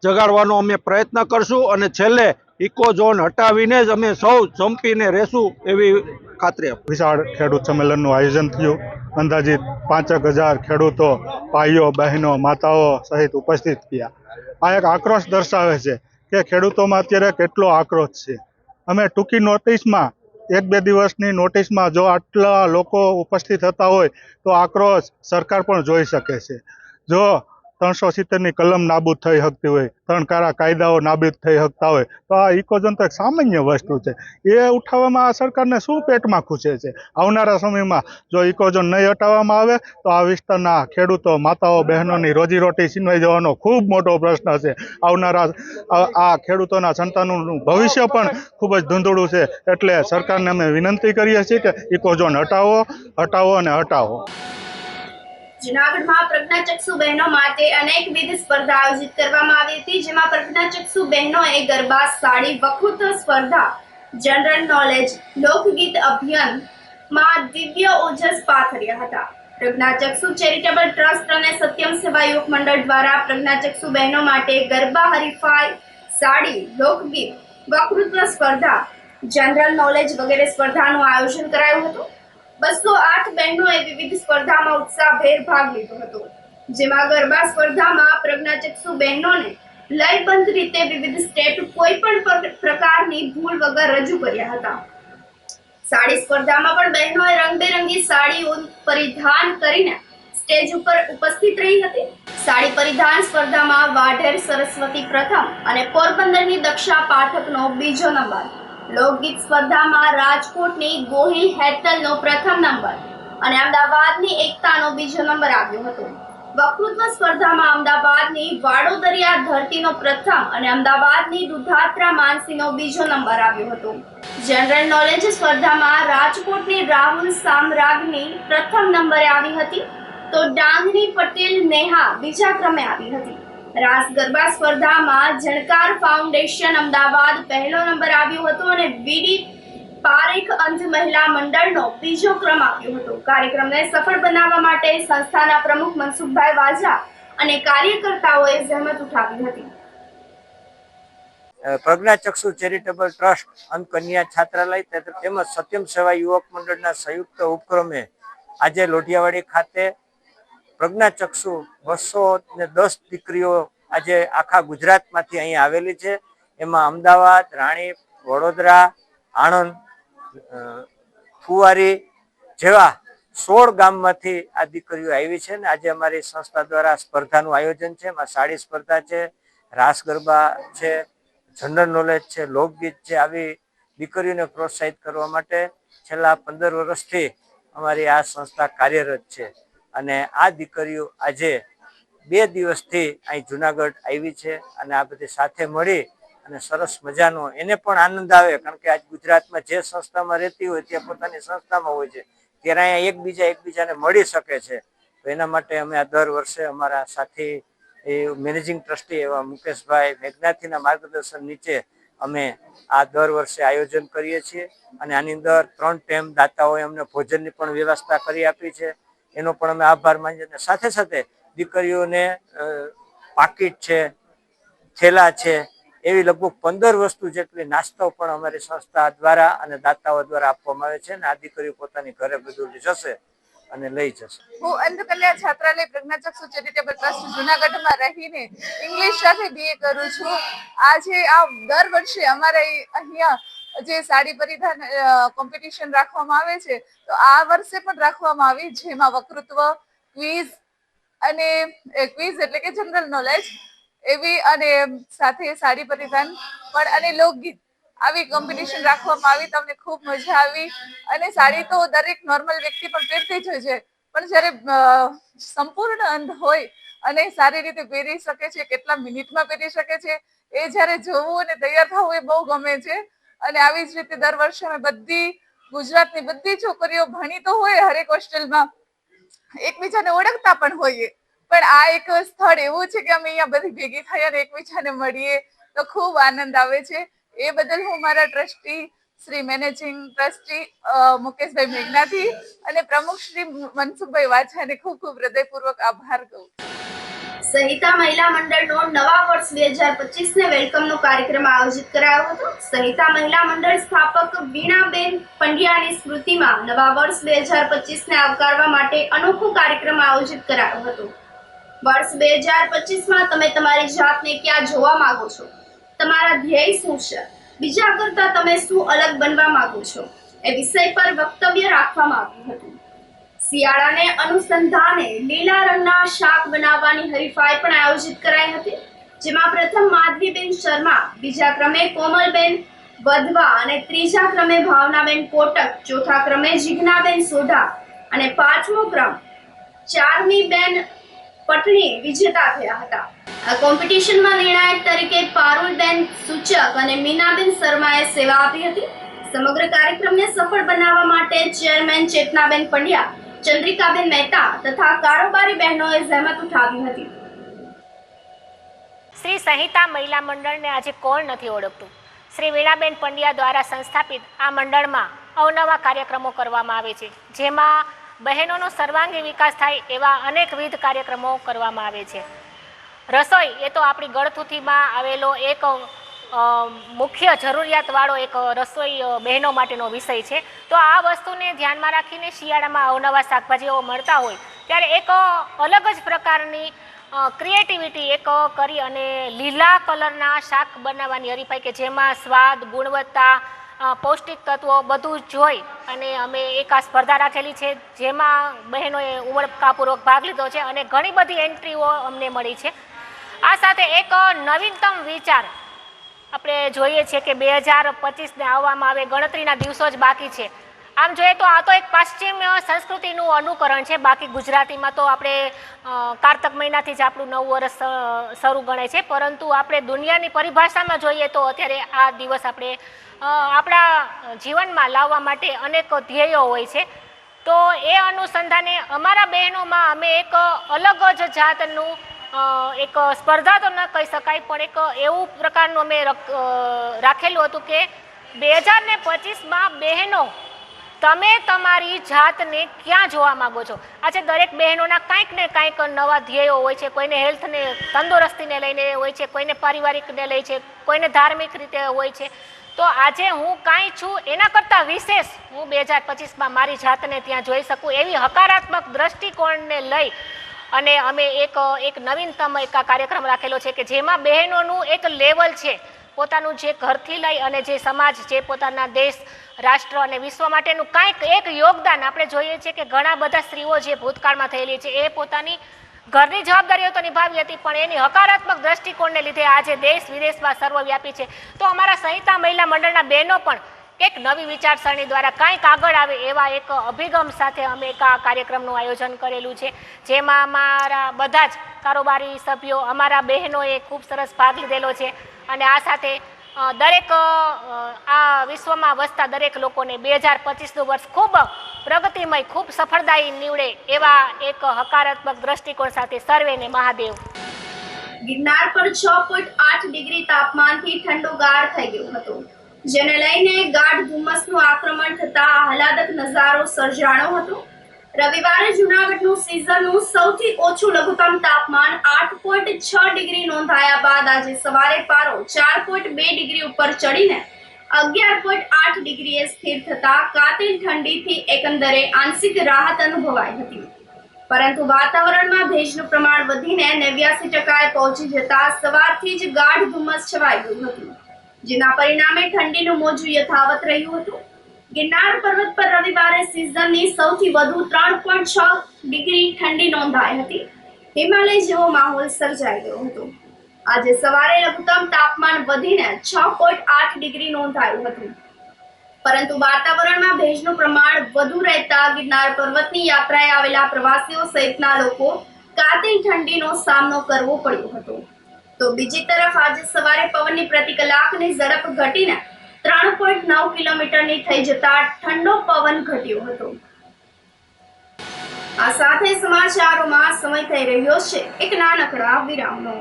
[SPEAKER 12] જગાડવાનો અમે પ્રયત્ન કરશું અને છેલ્લે ઇકોઝોન હટાવીને જ અમે સૌ સંપીને રહેશું એવી ખાતરી આપી.
[SPEAKER 15] વિશાળ ખેડૂત સંમેલનનું આયોજન થયું. અંદાજિત 5,000 ખેડૂતો, ભાઈઓ, બહેનો, માતાઓ સહિત ઉપસ્થિત થયા. આ એક આક્રોશ દર્શાવે છે કે ખેડૂતોમાં અત્યારે કેટલો આક્રોશ છે. અમે ટૂંકી નોટિસમાં, 1-2 દિવસની નોટિસમાં જો આટલા લોકો ઉપસ્થિત થતા હોય તો આક્રોશ સરકાર પણ જોઈ શકે છે. જો 370ની કલમ નાબૂદ થઈ શકતી હોય, 3 કારા કાયદાઓ નાબૂદ થઈ શકતા હોય, તો આ ઇકોઝોન તો એક સામાન્ય વસ્તુ છે. એ ઉઠાવવામાં આ સરકારને શું પેટમાં ખૂંચે છે? આવનારા સમયમાં જો ઇકોઝોન નહીં હટાવવામાં આવે તો આ વિસ્તારના ખેડૂતો, માતાઓ, બહેનોની રોજીરોટી છીનવાઈ જવાનો ખૂબ મોટો પ્રશ્ન છે. આવનારા આ ખેડૂતોના સંતાનોનું ભવિષ્ય પણ ખૂબ જ ધૂંધળું છે. એટલે સરકારને અમે વિનંતી કરીએ છીએ કે ઇકોઝોન હટાવો, હટાવો અને હટાવો.
[SPEAKER 7] જૂનાગઢમાં પ્રજ્ઞાચક્ષુ બહેનો માટે અનેકવિધ સ્પર્ધા આયોજિત કરવામાં આવી હતી, જેમાં પ્રજ્ઞાચક્ષુ બહેનોએ ગરબા, સાડી, વક્તૃત્વ સ્પર્ધા, જનરલ નોલેજ, લોકગીત અભિયાનમાં દિવ્ય ઓજસ પાથર્યા હતા. પ્રજ્ઞાચક્ષુ ચેરિટેબલ ટ્રસ્ટ અને સત્યમ સેવા યુવક મંડળ દ્વારા પ્રજ્ઞાચક્ષુ બહેનો માટે ગરબા હરીફાઈ, સાડી, લોકગીત, વક્તૃત્વ સ્પર્ધા, જનરલ નોલેજ વગેરે સ્પર્ધાનું આયોજન કરાયું હતું. 208 બહેનોએ વિવિધ સ્પર્ધામાં ઉત્સાહભેર ભાગ લીધો હતો, જેમાં ગરબા સ્પર્ધામાં પ્રજ્ઞાચક્ષુ બહેનોને લયબંધ રીતે વિવિધ સ્ટેપ કોઈ પણ પ્રકારની ભૂલ વગર રજૂ કર્યા હતા. સાડી સ્પર્ધામાં પણ બહેનોએ રંગબેરંગી સાડીઓ પરિધાન કરીને સ્ટેજ ઉપર ઉપસ્થિત રહી હતી. સાડી પરિધાન સ્પર્ધામાં વાઢેર સરસ્વતી પ્રથમ અને પોરબંદરની દક્ષા પાઠકનો બીજો નંબર. લોકગીત સ્પર્ધામાં રાજકોટની ગોહિલ હેતલનો પ્રથમ નંબર અને અમદાવાદની એકતાનો બીજો નંબર આવ્યો હતો. વક્તૃત્વ સ્પર્ધામાં અમદાવાદની વાડોદરિયા ધરતીનો પ્રથમ અને અમદાવાદની દુધાત્રા માનસીનો બીજો નંબર આવ્યો હતો. જનરલ નોલેજ સ્પર્ધામાં રાજકોટની રાહુલ સામરાગની પ્રથમ નંબરે આવી હતી, તો ડાંગની પટેલ નેહા બીજા ક્રમે આવી હતી. રાસ ગરબા સ્પર્ધામાં જણકાર ફાઉન્ડેશન અમદાવાદ પહેલો નંબર આવ્યો હતો અને વીડી પારેખ અંધ મહિલા મંડળનો બીજો ક્રમ આવ્યો હતો. કાર્યક્રમને સફળ બનાવવા માટે સંસ્થાના પ્રમુખ મનસુખભાઈ વાજા અને કાર્યકર્તાઓએ જહેમત ઉઠાવી હતી.
[SPEAKER 16] પ્રજ્ઞાચક્ષુ ચેરિટેબલ ટ્રસ્ટ અંધ કન્યા છાત્રાલય તેમજ સત્યમ સેવા યુવક મંડળના સંયુક્ત ઉપક્રમે આજે લોઢિયાવાડી ખાતે પ્રજ્ઞાચક્ષુ 210 દીકરીઓ આજે આખા ગુજરાતમાંથી અહીંયા આવેલી છે. એમાં અમદાવાદ, રાણીપ, વડોદરા, આણંદ, ફુવારી જેવા 16 ગામમાંથી આ દીકરીઓ આવી છે ને આજે અમારી સંસ્થા દ્વારા સ્પર્ધાનું આયોજન છે. એમાં સાડી સ્પર્ધા છે, રાસ ગરબા છે, જનરલ નોલેજ છે, લોકગીત છે. આવી દીકરીઓને પ્રોત્સાહિત કરવા માટે છેલ્લા 15 વર્ષથી અમારી આ સંસ્થા કાર્યરત છે અને આ દીકરીઓ આજે 2 દિવસથી અહીં જુનાગઢ આવી છે અને આ બધી સાથે મળી અને સરસ મજાનો એને પણ આનંદ આવે, કારણ કે આજ ગુજરાતમાં જે સંસ્થામાં રહેતી હોય તે પોતાની સંસ્થામાં હોય છે ત્યારે અહીંયા એકબીજાને મળી શકે છે. તો એના માટે અમે આ દર વર્ષે અમારા સાથી મેનેજિંગ ટ્રસ્ટી એવા મુકેશભાઈ મેઘનાથીના માર્ગદર્શન નીચે અમે આ દર વર્ષે આયોજન કરીએ છીએ અને આની અંદર 3 ટાઈમ દાતાઓએ અમને ભોજનની પણ વ્યવસ્થા કરી આપી છે. એનો પણ અમે આભાર માનીએ છીએ. સાથે સાથે દીકરીઓને પાકીટ છે, થેલા છે, એવી લગભગ 15 વસ્તુ જેટલી નાસ્તો પણ અમારી સંસ્થા દ્વારા અને દાતાઓ દ્વારા આપવામાં આવે છે અને આ દીકરીઓ પોતાની ઘરે બધું જશે અને લઈ જશે.
[SPEAKER 17] હું અંધકન્યા છાત્રાલય પ્રજ્ઞાચક્ષુ ચેરિટેબલ ટ્રસ્ટ જુનાગઢમાં રહીને ઇંગ્લિશ સાથે BA કરું છું. આજે આ દર વર્ષે અમારે અહીંયા જે સાડી પરિધાન કોમ્પિટિશન રાખવામાં આવે છે તો આ વર્ષે પણ રાખવામાં આવી, જેમાં વક્તૃત્વ, ક્વિઝ અને ક્વિઝ એટલે કે જનરલ નોલેજ એવી અને સાથે સાડી પરિધાન પણ અને લોકગીત આવી કોમ્પિટિશન રાખવામાં આવી. તમને ખૂબ મજા આવી અને સાડી તો દરેક નોર્મલ વ્યક્તિ પણ પહેરતી જ હોય છે, પણ જ્યારે સંપૂર્ણ અંધ હોય અને સારી રીતે પહેરી શકે છે, કેટલા મિનિટમાં પહેરી શકે છે એ જ્યારે જોવું અને તૈયાર થવું એ બહુ ગમે છે. અને આવી જ રીતે દર વર્ષે અમે બધી ગુજરાતની બધી છોકરીઓ ભણી તો હોય હરેક હોસ્ટેલમાં, એકબીજાને ઓળખતા પણ હોઈએ, પણ આ એક સ્થળ એવું છે કે અમે અહીંયા બધી ભેગી થઈ અને એકબીજાને મળીએ તો ખૂબ આનંદ આવે છે. એ બદલ હું મારા ટ્રસ્ટી શ્રી મેનેજિંગ ટ્રસ્ટી મુકેશભાઈ મેઘનાથી અને પ્રમુખ શ્રી મનસુખભાઈ વાછાને ખૂબ ખૂબ હૃદયપૂર્વક આભાર કહું.
[SPEAKER 7] સહિતા મહિલા મંડળનો નવા વર્ષ 2025 ને વેલકમનો કાર્યક્રમ આયોજિત કરાયો હતો. સહિતા મહિલા મંડળ સ્થાપક વીણાબેન પંડ્યાની સ્મૃતિમાં નવા વર્ષ 2025 ને આવકારવા માટે અનોખો કાર્યક્રમ આયોજિત કરાયો હતો. વર્ષ 2025માં તમે તમારી જાતને ક્યાં જોવા માંગો છો, તમારા ધ્યેય શું છે, બીજા કરતા તમે શું અલગ બનવા માંગો છો, એ વિષય પર વક્તવ્ય રાખવામાં આવ્યું હતું. શિયાળાને અનુસંધાને લીલા રંગના શાક બનાવવાની હરીફાઈ પણ આયોજિત કરાઈ હતી, જેમાં પ્રથમ માધવીબેન શર્મા, બીજા ક્રમે કોમલબેન વધવા અને ત્રીજા ક્રમે ભાવનાબેન કોટક, ચોથા ક્રમે જીજ્ઞાબેન સોઢા અને પાંચમો ક્રમ ચારમીબેન પટણી વિજેતા થયા હતા. આ કોમ્પિટિશનમાં નિર્ણાયક તરીકે પારુલબેન સૂચક અને મીનાબેન શર્માએ સેવા આપી હતી. સમગ્ર કાર્યક્રમને સફળ બનાવવા માટે ચેરમેન ચેતનાબેન પંડ્યા, ચંદ્રિકાબેન મહેતા તથા કારોબારી બહેનોએ જહેમત ઉઠાવી હતી.
[SPEAKER 18] શ્રી સહિતા મહિલા મંડળને આજે કોણ નથી ઓળખતું? શ્રી વીણાબેન પંડ્યા દ્વારા સંસ્થાપિત આ મંડળમાં અવનવા કાર્યક્રમો કરવામાં આવે છે, જેમાં બહેનોનો સર્વાંગી વિકાસ થાય એવા અનેકવિધ કાર્યક્રમો કરવામાં આવે છે. રસોઈ એ તો આપણી ગળથુથીમાં આવેલો એક મુખ્ય જરૂરિયાતવાળો એક રસોઈ બહેનો માટેનો વિષય છે. તો આ વસ્તુને ધ્યાનમાં રાખીને શિયાળામાં અવનવા શાકભાજીઓ મળતા હોય ત્યારે એક અલગ જ પ્રકારની ક્રિએટિવિટી એક કરી અને લીલા કલરના શાક બનાવવાની હરીફાઈ કે જેમાં સ્વાદ, ગુણવત્તા, પૌષ્ટિક તત્વો બધું જોઈ અને અમે એક આ સ્પર્ધા રાખેલી છે, જેમાં બહેનોએ ઉમળકાપૂર્વક ભાગ લીધો છે અને ઘણી બધી એન્ટ્રીઓ અમને મળી છે. આ સાથે એક નવીનતમ વિચાર આપણે જોઈએ છીએ કે 2025ને આવવામાં આવે, ગણતરીના દિવસો જ બાકી છે. આમ જોઈએ તો આ તો એક પાશ્ચિમ્ય સંસ્કૃતિનું અનુકરણ છે. બાકી ગુજરાતીમાં તો આપણે કારતક મહિનાથી જ આપણું નવું વર્ષ શરૂ ગણાય છે, પરંતુ આપણે દુનિયાની પરિભાષામાં જોઈએ તો અત્યારે આ દિવસ આપણે આપણા જીવનમાં લાવવા માટે અનેક ધ્યેયો હોય છે. તો એ અનુસંધાને અમારા બહેનોમાં અમે એક અલગ જ જાતનું એક સ્પર્ધા તો ન કહી શકાય, પણ એક એવું પ્રકારનું અમે રાખેલું હતું કે 2025માં બહેનો તમે તમારી જાતને ક્યાં જોવા માંગો છો. આજે દરેક બહેનોના કાંઈક ને કાંઈક નવા ધ્યેયો હોય છે. કોઈને હેલ્થને, તંદુરસ્તીને લઈને હોય છે, કોઈને પારિવારિકને લઈ છે, કોઈને ધાર્મિક રીતે હોય છે. તો આજે હું કાંઈ છું એના કરતાં વિશેષ હું 2025માં મારી જાતને ત્યાં જોઈ શકું એવી હકારાત્મક દ્રષ્ટિકોણને લઈ અને અમે એક નવીનતમ એક કાર્યક્રમ રાખેલો છે કે જેમાં બહેનોનું એક લેવલ છે, પોતાનું જે ઘરથી લઈ અને જે સમાજ, જે પોતાના દેશ, રાષ્ટ્ર અને વિશ્વ માટેનું કાંઈક એક યોગદાન આપણે જોઈએ છીએ કે ઘણા બધા સ્ત્રીઓ જે ભૂતકાળમાં થયેલી છે એ પોતાની ઘરની જવાબદારીઓ તો નિભાવી હતી, પણ એની હકારાત્મક દ્રષ્ટિકોણને લીધે આજે દેશ વિદેશમાં સર્વવ્યાપી છે. તો અમારા સંહિતા મહિલા મંડળના બહેનો પણ એક નવી વિચારસરણી દ્વારા કાંઈક આગળ આવે એવા એક અભિગમ સાથે અમે એક આ કાર્યક્રમનું આયોજન કરેલું છે, જેમાં અમારા બધા જ કારોબારી સભ્યો, અમારા બહેનોએ ખૂબ સરસ ભાગ લીધેલો છે. અને આ સાથે દરેક આ વિશ્વમાં વસતા દરેક લોકોને 2025નું વર્ષ ખૂબ પ્રગતિમય, ખૂબ સફળદાયી નીવડે એવા એક હકારાત્મક દ્રષ્ટિકોણ સાથે સર્વેને મહાદેવ.
[SPEAKER 7] ગિરનાર પર 6.8 ડિગ્રી તાપમાનથી ઠંડોગાર થઈ ગયું હતું, જેને લઈને ગાઢ ધુમ્મસનું આક્રમણ થતા આહલાદક નજારો સર્જાણો હતો. રવિવારે જૂનાગઢનું સિઝનનું સૌથી ઓછું લઘુત્તમ તાપમાન 8.6 ડિગ્રી નોંધાયા બાદ આજે સવારે પારો 4.2 ડિગ્રી ઉપર ચડીને 11.8 ડિગ્રીએ સ્થિર થતા કાતિલ ઠંડીથી એકંદરે આંશિક રાહત અનુભવાઈ હતી. પરંતુ વાતાવરણમાં ભેજનું પ્રમાણ વધીને 89% પહોંચી જતા સવારથી જ ગાઢ ધુમ્મસ છવાઈ ગયું હતું, જેના પરિણામે ઠંડીનું મોજું યથાવત રહ્યું હતું. ગિરનાર પર્વત પર રવિવારે સિઝનની સૌથી વધુ 3.6 ડિગ્રી ઠંડી નોંધાઈ હતી. હિમાલય જેવો માહોલ સર્જાઈ ગયો હતો. આજે સવારે લઘુત્તમ તાપમાન વધીને 6.8 ડિગ્રી નોંધાયું હતું, પરંતુ વાતાવરણમાં ભેજનું પ્રમાણ વધુ રહેતા ગિરનાર પર્વતની યાત્રાએ આવેલા પ્રવાસીઓ સહિતના લોકો કાતિલ ઠંડીનો સામનો કરવો પડ્યો હતો. તો બીજી તરફ આજે સવારે પવનની પ્રતિ કલાકની ઝડપ ઘટીને 3.9 કિલોમીટરની થઈ જતા ઠંડો પવન ઘટ્યો હતો. આ સાથે સમાચારોમાં સમય થઈ રહ્યો છે એક નાનકડા વિરામનો.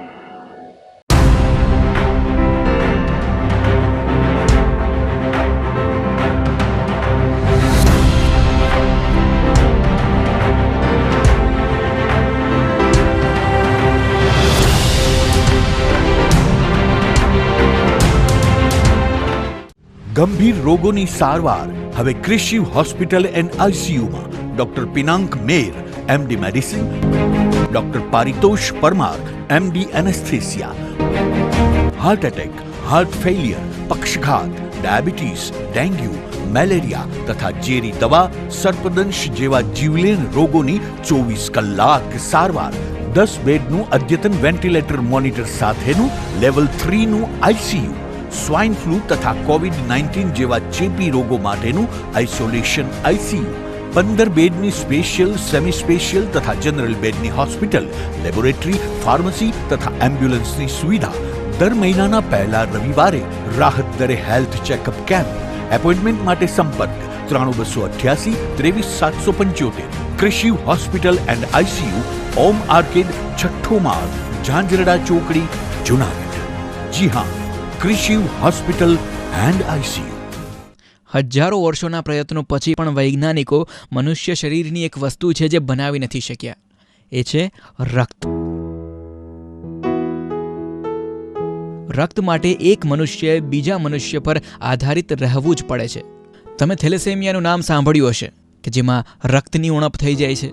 [SPEAKER 1] ગંભીર રોગોની સારવાર હવે કૃષિ હોસ્પિટલ એન્ડ આઈસીયુમાં doctor Pinank Mer, MD medicine, doctor Paritosh Parmar, MD anaesthesia. Heart attack, heart failure, પક્ષઘાત, ડાયાબિટીસ, ડેન્ગ્યુ, મેલેરિયા તથા ઝેરી દવા, સર્પદંશ જેવા જીવલેણ રોગોની 24 કલાક સારવાર. 10 બેડનું અદ્યતન વેન્ટિલેટર મોનિટર સાથેનું લેવલ 3નું આઈસીયુ. સ્વાઇન ફ્લૂ તથા કોવિડ-19 જેવા ચેપી રોગો માટેનું આઇસોલેશન આઈસીયુ. 15 બેડની સ્પેશિયલ, સેમી સ્પેશિયલ તથા જનરલ બેડની હોસ્પિટલ, લેબોરેટરી, ફાર્મસી તથા એમ્બ્યુલન્સની સુવિધા. દર મહિનાના પહેલા રવિવારે રાહત દરે હેલ્થ ચેકઅપ કેમ્પ. એપોઇન્ટમેન્ટ માટે સંપર્ક 9288 23775. કૃષિ hospital and ICU, Om arcade, છઠ્ઠો માળ, ઝાંઝરડા ચોકડી, જુનાગઢ. જી હા, કૃષિ હોસ્પિટલ એન્ડ આઈસીયુ.
[SPEAKER 19] હજારો વર્ષોના પ્રયત્નો પછી પણ વૈજ્ઞાનિકો મનુષ્ય શરીરની એક વસ્તુ છે જે બનાવી નથી શક્યા. એ છે રક્ત. રક્ત માટે એક મનુષ્ય બીજા મનુષ્ય પર આધારિત રહેવું જ પડે છે. તમે થેલેસેમિયાનું નામ સાંભળ્યું હશે કે જેમાં રક્તની ઉણપ થઈ જાય છે.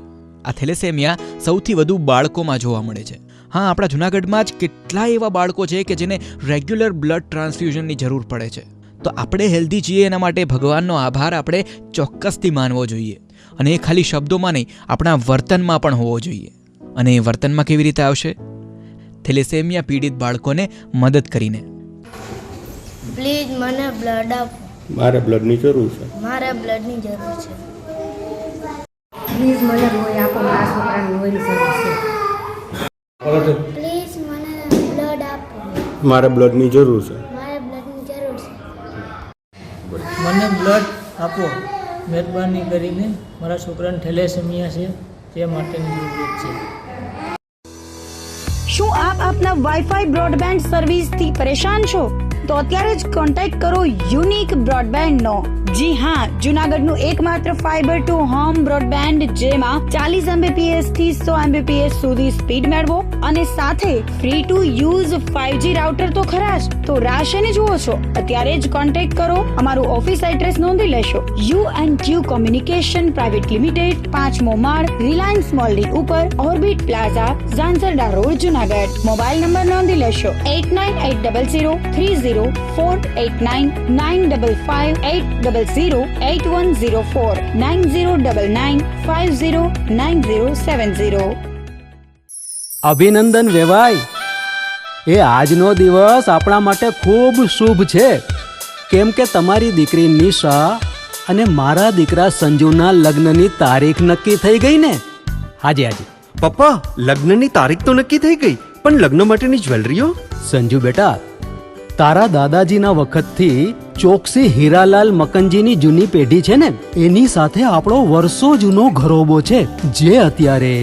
[SPEAKER 19] આ થેલેસેમિયા સૌથી વધુ બાળકોમાં જોવા મળે છે. હા, આપણા જૂનાગઢમાં જ કેટલાય એવા બાળકો છે કે જેને રેગ્યુલર બ્લડ ટ્રાન્સફ્યુઝનની જરૂર પડે છે. તો આપણે હેલ્ધી છીએ એના માટે ભગવાનનો આભાર આપણે ચોક્કસથી માનવો જોઈએ. અને એ ખાલી શબ્દોમાં નહીં, આપણા વર્તનમાં પણ હોવો જોઈએ. અને એ વર્તનમાં કેવી રીતે આવશે? થેલેસેમિયા પીડિત બાળકોને મદદ કરીને.
[SPEAKER 20] પ્લીઝ મને બ્લડ આપો.
[SPEAKER 21] મારે બ્લડની જરૂર છે.
[SPEAKER 20] મારે બ્લડની જરૂર છે. પ્લીઝ મને લોહી આપો. મારા છોકરાને લોહીની જરૂર છે. પ્લીઝ મને બ્લડ આપો.
[SPEAKER 21] મારે બ્લડની જરૂર છે.
[SPEAKER 20] મારે બ્લડની જરૂર છે.
[SPEAKER 22] મને બ્લડ આપો. મહેરબાની કરીને મારા છોકરાને થેલેસેમિયા છે તે માટેની જરૂર છે.
[SPEAKER 2] શું આપ આપના વાઈફાઈ બ્રોડબેન્ડ સર્વિસથી પરેશાન છો? તો અત્યારે જ કોન્ટેક્ટ કરો યુનિક બ્રોડબેન્ડ નો, જી હા, જુનાગઢનું એકમાત્ર ફાઈબર ટુ હોમ બ્રોડબેન્ડ જેમાં 40 Mbps થી 100 Mbps સુધી સ્પીડ મેળવો અને સાથે free to use 5G router તો ખરા જ. તો રાશને જુઓ છો, અત્યારે જ કોન્ટેક્ટ કરો. અમારું ઓફિસ એડ્રેસ નોંધી લેશો. U&Q કોમ્યુનિકેશન પ્રાઇવેટ લિમિટેડ, 5મો માળ, રિલાયન્સ મોલની ઉપર, orbit plaza, Zanzarda road, Junagadh. Mobile number નોંધી લેશો 89800304895580808104 9099509070.
[SPEAKER 3] અભિનંદન વેવાય. એ આજનો દિવસ આપણા માટે ખૂબ શુભ છે, કેમ કે તમારી દીકરી નિશા અને મારા દીકરા સંજુના લગ્નની તારીખ નક્કી થઈ ગઈ ને. હાજી.
[SPEAKER 4] પપ્પા, લગ્નની તારીખ તો નક્કી થઈ ગઈ, પણ લગ્ન માટેની જ્વેલરીઓ?
[SPEAKER 3] સંજુ બેટા, તારા દાદાજીના વખતથી ચોકસી હીરાલાલ મકનજીની જૂની પેઢી છે ને, એની સાથે આપણો વર્ષો જૂનો ઘરોબો છે, જે અત્યારે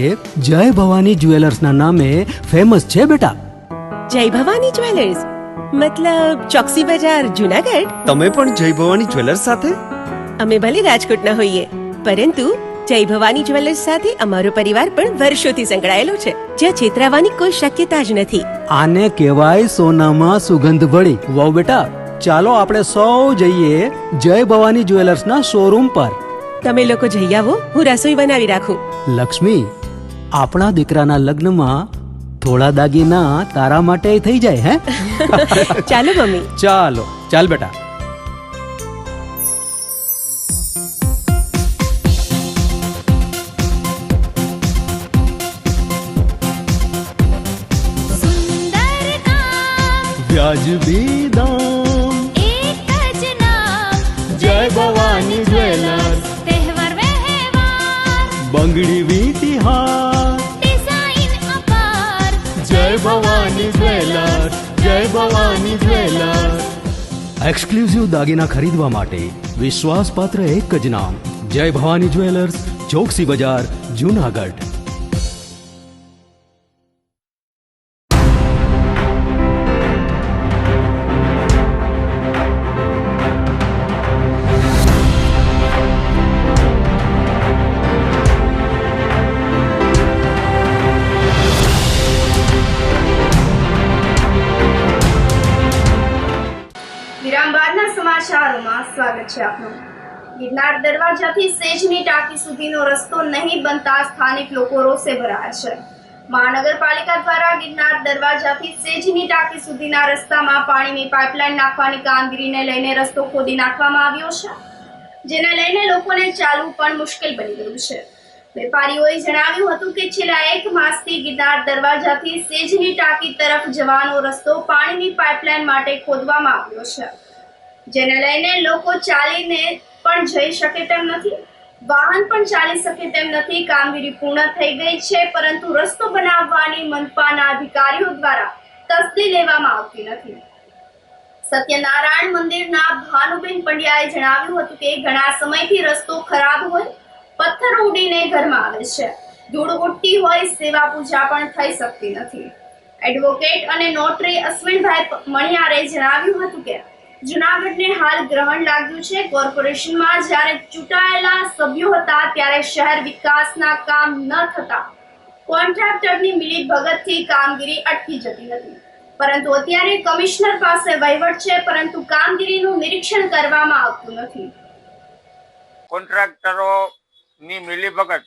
[SPEAKER 3] જય ભવાની જ્વેલર્સના નામે ફેમસ છે બેટા.
[SPEAKER 5] જય ભવાની જ્વેલર્સ મતલબ ચોકસી બજાર, જુનાગઢ?
[SPEAKER 4] તમે પણ જય ભવાની જ્વેલર્સ સાથે?
[SPEAKER 5] અમે ભલે રાજકોટના હોઈએ, પરંતુ જય ભવાની જ્વેલર્સ સાથે અમારો પરિવાર પણ વર્ષોથી સંકળાયેલો છે, જ્યાં છેતરાવાની કોઈ શક્યતા જ નથી.
[SPEAKER 3] આને કહેવાય સોનામાં સુગંધ ભળી. વાવ બેટા, ચાલો આપણે સૌ જઈએ જય ભવાની જ્વેલર્સના શોરૂમ પર.
[SPEAKER 5] તમે લોકો જઈ આવો, હું રસોઈ બનાવી રાખું.
[SPEAKER 3] લક્ષ્મી, આપણા દીકરાના લગ્નમાં થોડા દાગીના તારા માટે થઈ જાય. હે
[SPEAKER 5] ચાલો મમ્મી.
[SPEAKER 3] ચાલ બેટા. વ્યાજબી દામ,
[SPEAKER 6] એક જ નામ,
[SPEAKER 3] જય ભવાની જ્વેલર્સ.
[SPEAKER 6] તહેવાર વ્યવહાર,
[SPEAKER 3] બંગડી વીટી હાર,
[SPEAKER 6] ડિઝાઇન અપાર,
[SPEAKER 3] જય ભવાની જ્વેલર્સ, જય ભવાની જ્વેલર્સ. એક્સક્લુઝિવ દાગીના ખરીદવા માટે વિશ્વાસપાત્ર એક જ નામ, જય ભવાની જ્વેલર્સ, ચોકસી બજાર, જુનાગઢ.
[SPEAKER 7] વિરામ બાદના સમાચારોમાં સ્વાગત છે આપનું. ગિરનાર દરવાજાથી સેજની ટાંકી સુધીનો રસ્તો નહીં બનતા સ્થાનિક લોકો રોષે ભરાયા છે. મહાનગરપાલિકા દ્વારા ગિરનાર દરવાજાથી સેજની ટાંકી સુધીના રસ્તામાં પાણીની પાઇપલાઇન નાખવાની કામગીરીને લઈને રસ્તો ખોદી નાખવામાં આવ્યો છે, જેને લઈને લોકોને ચાલવું પણ મુશ્કેલ બની ગયું છે. વેપારીઓએ જણાવ્યું હતું કે છેલ્લા 1 માસથી ગિરનાર દરવાજાથી સેજની ટાંકી તરફ જવાનો રસ્તો પાણીની પાઇપલાઇન માટે ખોદવામાં આવ્યો છે, જેને લઈને લોકો ચાલીને પણ જઈ શકે તેમ નથી, વાહન પણ ચાલી શકે તેમ નથી. કામગીરી પૂર્ણ થઈ ગઈ છે, પરંતુ રસ્તો બનાવવાની મનપાના અધિકારીઓ દ્વારા તસ્દી લેવામાં આવતી નથી. સત્યનારાયણ મંદિરના ભાનુબેન પંડ્યાએ જણાવ્યું હતું કે ઘણા સમયથી રસ્તો ખરાબ હોય, પથ્થરો ઉડીને ઘરમાં આવે છે, ધૂળ ઉડતી હોય, સેવા પૂજા પણ થઈ શકતી નથી. એડવોકેટ અને નોટરી અશ્વિનભાઈ મણિયારે જણાવ્યું હતું કે જુનાગઢને હાલ ગ્રહણ લાગ્યું છે. કોર્પોરેશનમાં જ્યારે ચૂંટાયેલા સભ્યો હતા ત્યારે શહેર વિકાસના કામ ન થતા કોન્ટ્રાક્ટરની મિલીભગતથી કામગીરી અટકી જતી હતી, પરંતુ અત્યારે કમિશનર પાસે વહીવટ છે, પરંતુ કામગીરીનું નિરીક્ષણ કરવામાં આવતું નથી.
[SPEAKER 23] કોન્ટ્રાક્ટરોની મિલીભગત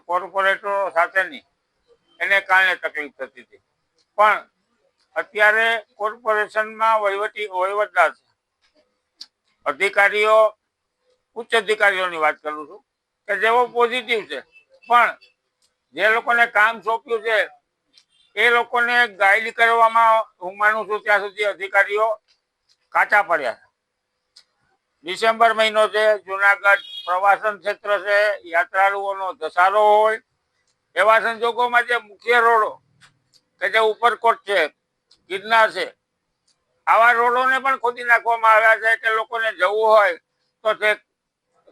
[SPEAKER 23] કોર્પોરેટરો સાથેની એને કારણે તકલીફ થતી હતી, પણ અત્યારે કોર્પોરેશનમાં વહીવટદાર અધિકારીઓ, ઉચ્ચ અધિકારીઓની વાત કરું છું કે જેઓ પોઝિટિવ છે, પણ જે લોકોને કામ સોંપ્યું છે એ લોકોને ગાઈડ કરવામાં હું માનું છું ત્યાં સુધી અધિકારીઓ કાચા પડ્યા છે. ડિસેમ્બર મહિનો છે, જુનાગઢ પ્રવાસન ક્ષેત્ર છે, યાત્રાળુઓનો ધસારો હોય, એવા સંજોગોમાં જે મુખ્ય રોડો કે જે ઉપરકોટ છે, ગિરનાર છે, આવા રોડોને પણ ખોદી નાખવામાં આવ્યા છે કે લોકોને જવું હોય તો તે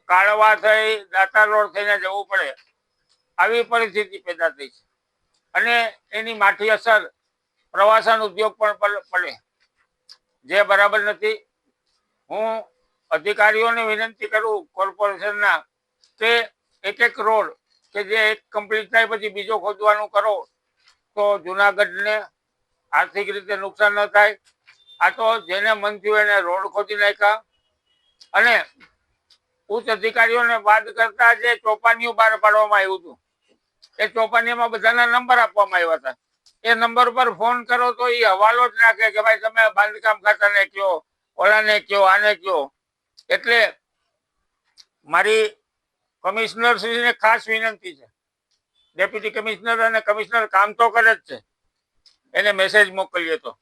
[SPEAKER 23] કાળવા થઈ, દાતા રોડ થઈને જવું પડે, આવી પરિસ્થિતિ પેદા થઈ છે. અને એની માઠી અસર પ્રવાસન ઉદ્યોગ પણ પડે, જે બરાબર નથી. હું અધિકારીઓને વિનંતી કરું કોર્પોરેશનના કે એક રોડ કે જે એક કમ્પ્લીટ થાય પછી બીજો ખોદવાનું કરો તો જુનાગઢને આર્થિક રીતે નુકસાન ન થાય. આ તો જેને મન થયું એને રોડ ખોદી નાખ્યા અને ઉચ્ચ અધિકારીઓને બાદ કરતા જે ચોપાનીઓ બહાર પાડવામાં આવ્યું હતું એ ચોપાનીમાં બધાના નંબર આપવામાં આવ્યા હતા. એ નંબર પર ફોન કરો તો એ હવાલો જ નાખે કે ભાઈ તમે બાંધકામ ખાતાને કયો, ઓલાને કયો, આને કયો. એટલે મારી કમિશનર શ્રીને ખાસ વિનંતી છે, ડેપ્યુટી કમિશનર અને કમિશનર કામ તો કરે જ છે, એને મેસેજ મોકલીએ તો,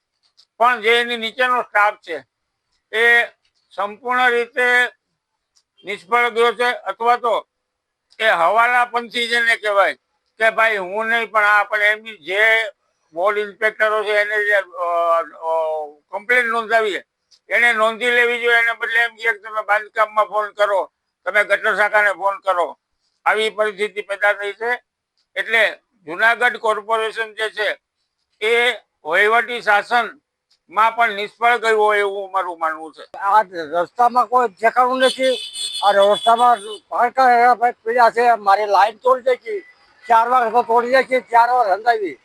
[SPEAKER 23] પણ જે એની નીચેનો સ્ટાફ છે એ સંપૂર્ણ રીતે નિષ્ફળ ગયો છે, અથવા તો એ હવાલા પંથી જેને કહેવાય કે ભાઈ હું નહીં પણ આ પણ એમની જે બોર્ડ ઇન્સ્પેક્ટરો છે એને જે કમ્પ્લેન નોંધાવી એને નોંધી લેવી જોઈએ. એને બદલે એમ કે તમે બાંધકામમાં ફોન કરો, તમે ગટર શાખાને ફોન કરો. આવી પરિસ્થિતિ પેદા થઈ છે. એટલે જુનાગઢ કોર્પોરેશન જે છે એ વહીવટી શાસન માં પણ નિષ્ફળ ગયું હોય એવું મારું માનવું છે.
[SPEAKER 8] આ રસ્તામાં કોઈ ઠેકાણું નથી. આ રસ્તામાં પીડા છે. મારી લાઈન તોડી દે 4 વાર તો તોડી જાય છે, 4 વાર હંધાવી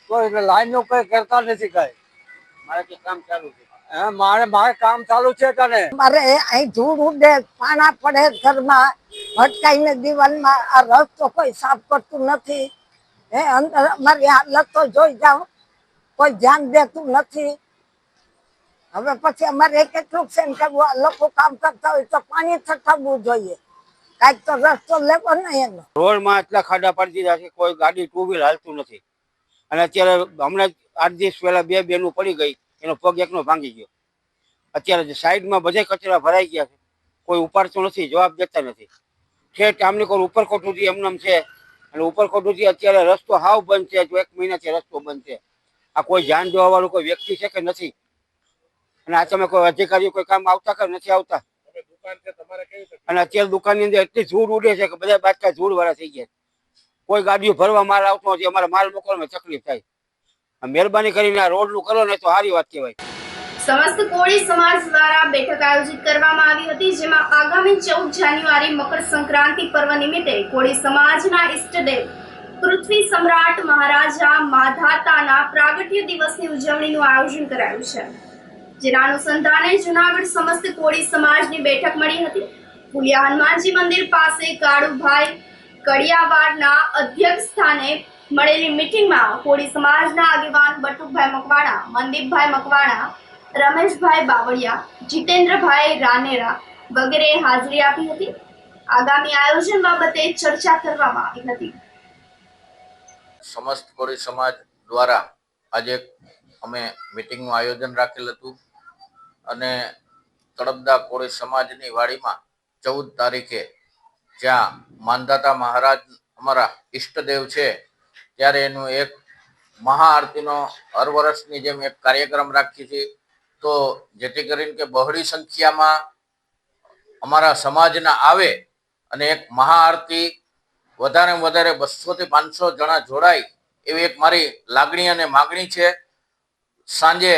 [SPEAKER 8] તો લાઈન નું કઈ કરતા નથી કઈ. મારે કામ ચાલુ છે. મારે કામ ચાલુ છે તને
[SPEAKER 9] મારે અહીં ધૂળ ઉડે, પાણા પડે ઘરમાં, ભટકાઈને દિવાલમાં. આ રસ્તો કોઈ સાફ કરતું નથી. અંદર મારી હાલત તો જોઈ જાઉં, કોઈ ધ્યાન દેતું નથી. હવે પછી અમારે કેટલું સેન કરવું? આ લોકો કામ કરતા હોય તો પાણી થવું જોઈએ, કાંઈક તો રસ્તો લેવો ને એનો.
[SPEAKER 8] રોડમાં એટલા ખાડા પાડી દીધા છે, કોઈ ગાડી 2 વ્હીલ હાલતું નથી. અને અત્યારે હમણાં 8 દિવસ પહેલા 2 બેનું પડી ગઈ, એનો પગ એકનો ભાંગી ગયો. અત્યારે સાઈડમાં બધા કચરા ભરાઈ ગયા છે, કોઈ ઉપાડતું નથી, જવાબ દેતા નથી. ઠેઠ આમને કોઈ ઉપરકોટ સુધી એમનામ છે, અને ઉપરકોટ સુધી અત્યારે રસ્તો હાવ બંધ છે. જો 1 મહિનાથી રસ્તો બંધ છે. આ કોઈ ધ્યાન દેવા વાળું કોઈ વ્યક્તિ છે કે નથી? અને આ તમે કોઈ અધિકારીઓ કોઈ કામ આવતા કે નથી આવતા? અને અત્યારે દુકાનની અંદર એટલી ધૂળ ઉડે છે કે બધા બાટકા ધૂળ વાળા થઈ ગયા. કોઈ ગાડીઓ ભરવા માલ આવતો નથી, અમારે માલ મોકલવામાં તકલીફ થાય. મહેરબાની કરીને આ રોડનું કરો ને તો સારી વાત કહેવાય.
[SPEAKER 7] સમસ્ત કોળી સમાજ દ્વારા બેઠક આયોજિત કરવામાં આવી હતી, જેમાં આગામી 14 જાન્યુઆરી મકર સંક્રાંતિ પર્વ નિમિત્તે કોળી સમાજના ઈષ્ટદેવ પૃથ્વી સમ્રાટ મહારાજા માધાતાના પ્રાગટ્ય દિવસની ઉજવણીનું આયોજન કરાયું છે. જેના અનુસંધાને જુનાગઢ સમસ્ત કોળી સમાજની બેઠક મળી હતી. ફુલિયા હનુમાનજી મંદિર પાસે કાળુભાઈ કડિયાવાડના અધ્યક્ષ સ્થાને મળેલી મીટિંગમાં કોળી સમાજના આગેવાન બટુકભાઈ મકવાણા, મનદીપભાઈ મકવાણા, રમેશભાઈ બાવળિયા, જીતેન્દ્રભાઈ રાનેરા વગેરે હાજરી આપી હતી. આગામી આયોજન બાબતે ચર્ચા કરવામાં આવી હતી.
[SPEAKER 10] સમસ્ત કોળી સમાજ દ્વારા આજે અમે મીટિંગનું આયોજન રાખેલ હતું અને તળપદા કોળી સમાજની વાડીમાં 14 તારીખે જ્યાં માનધાતા મહારાજ અમારા ઈષ્ટદેવ છે ત્યારે એનું એક મહાઆરતીનો હર વર્ષની જેમ એક કાર્યક્રમ રાખીએ છીએ. તો જેથી કરીને કે બહોળી સંખ્યામાં અમારા સમાજના આવે અને એક મહાઆરતી વધારે 200 થી 500 જણા જોડાય એવી એક મારી લાગણી અને માગણી છે. સાંજે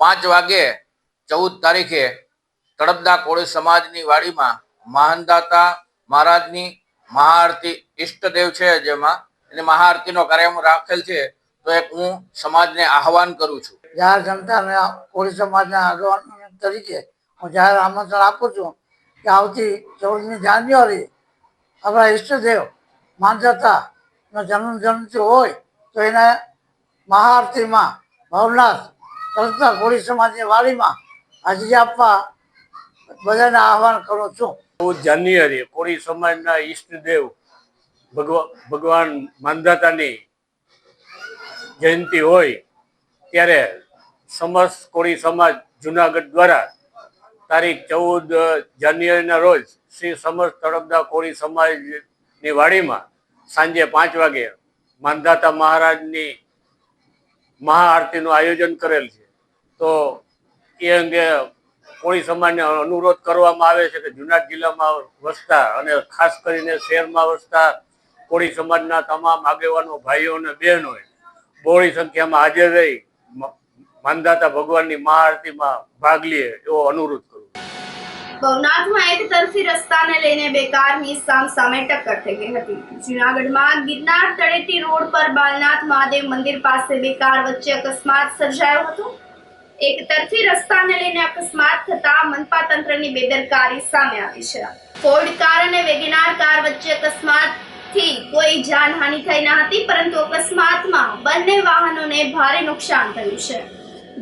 [SPEAKER 10] 5 વાગે 14 તારીખે તળપદા કોળી સમાજની વાડીમાં માનધાતા મહારાજની મહાઆરતી ઈષ્ટદેવ છે, જેમાં એની મહાઆરતીનો કાર્યક્રમ રાખેલ છે. તો એક હું સમાજને આહવાન કરું છું.
[SPEAKER 9] જાહેર જનતાને કોળી સમાજના આગેવાન તરીકે હું જાહેર આમંત્રણ આપું છું કે આવતી 14મી જાન્યુઆરી આપણા ઈષ્ટદેવ માનધાતાનો જન્મજયંતિ હોય તો એને મહાઆરતીમાં ભવનાથ તળપદા કોળી સમાજની વાડીમાં હાજરી આપવા બધાને આહવાન કરું છું.
[SPEAKER 24] 14 જાન્યુઆરી કોળી સમાજના ઈષ્ટદેવ ભગવાન માનધાતાની જયંતિ હોય ત્યારે સમસ્ત કોળી સમાજ જુનાગઢ દ્વારા તારીખ 14 જાન્યુઆરીના રોજ શ્રી સમસ્ત તળપદા કોળી સમાજની વાડીમાં સાંજે 5 વાગે માનધાતા મહારાજની મહાઆરતીનું આયોજન કરેલ છે. તો એ અંગે કોળી સમાજને અનુરોધ કરવામાં આવે છે કે જુનાગઢ જિલ્લામાં વસતા અને ખાસ કરીને શહેરમાં વસતા કોળી સમાજના તમામ આગેવાનો, ભાઈઓ અને બહેનોએ બહોળી સંખ્યામાં હાજર રહી માનધાતા ભગવાનની મહાઆરતીમાં ભાગ લે એવો અનુરોધ કરું.
[SPEAKER 7] ભવનાથમાં એક તરફી રસ્તાને લઈને બે કારની સામસામે ટક્કર થઈ ગઈ હતી. જૂનાગઢમાં ગિરનાર તળેટી રોડ પર બાલનાથ મહાદેવ મંદિર પાસે બે કાર વચ્ચે અકસ્માત સર્જાયો હતો. એક તરફી રસ્તાને લઈને અકસ્માત થતા મનપા તંત્રની બેદરકારી સામે આવી છે. ફોર્ડ કાર અને વેગેનાર કાર વચ્ચે અકસ્માતથી કોઈ જાનહાનિ થઈ ન હતી, પરંતુ અકસ્માતમાં બંને વાહનોને ભારે નુકસાન થયું છે.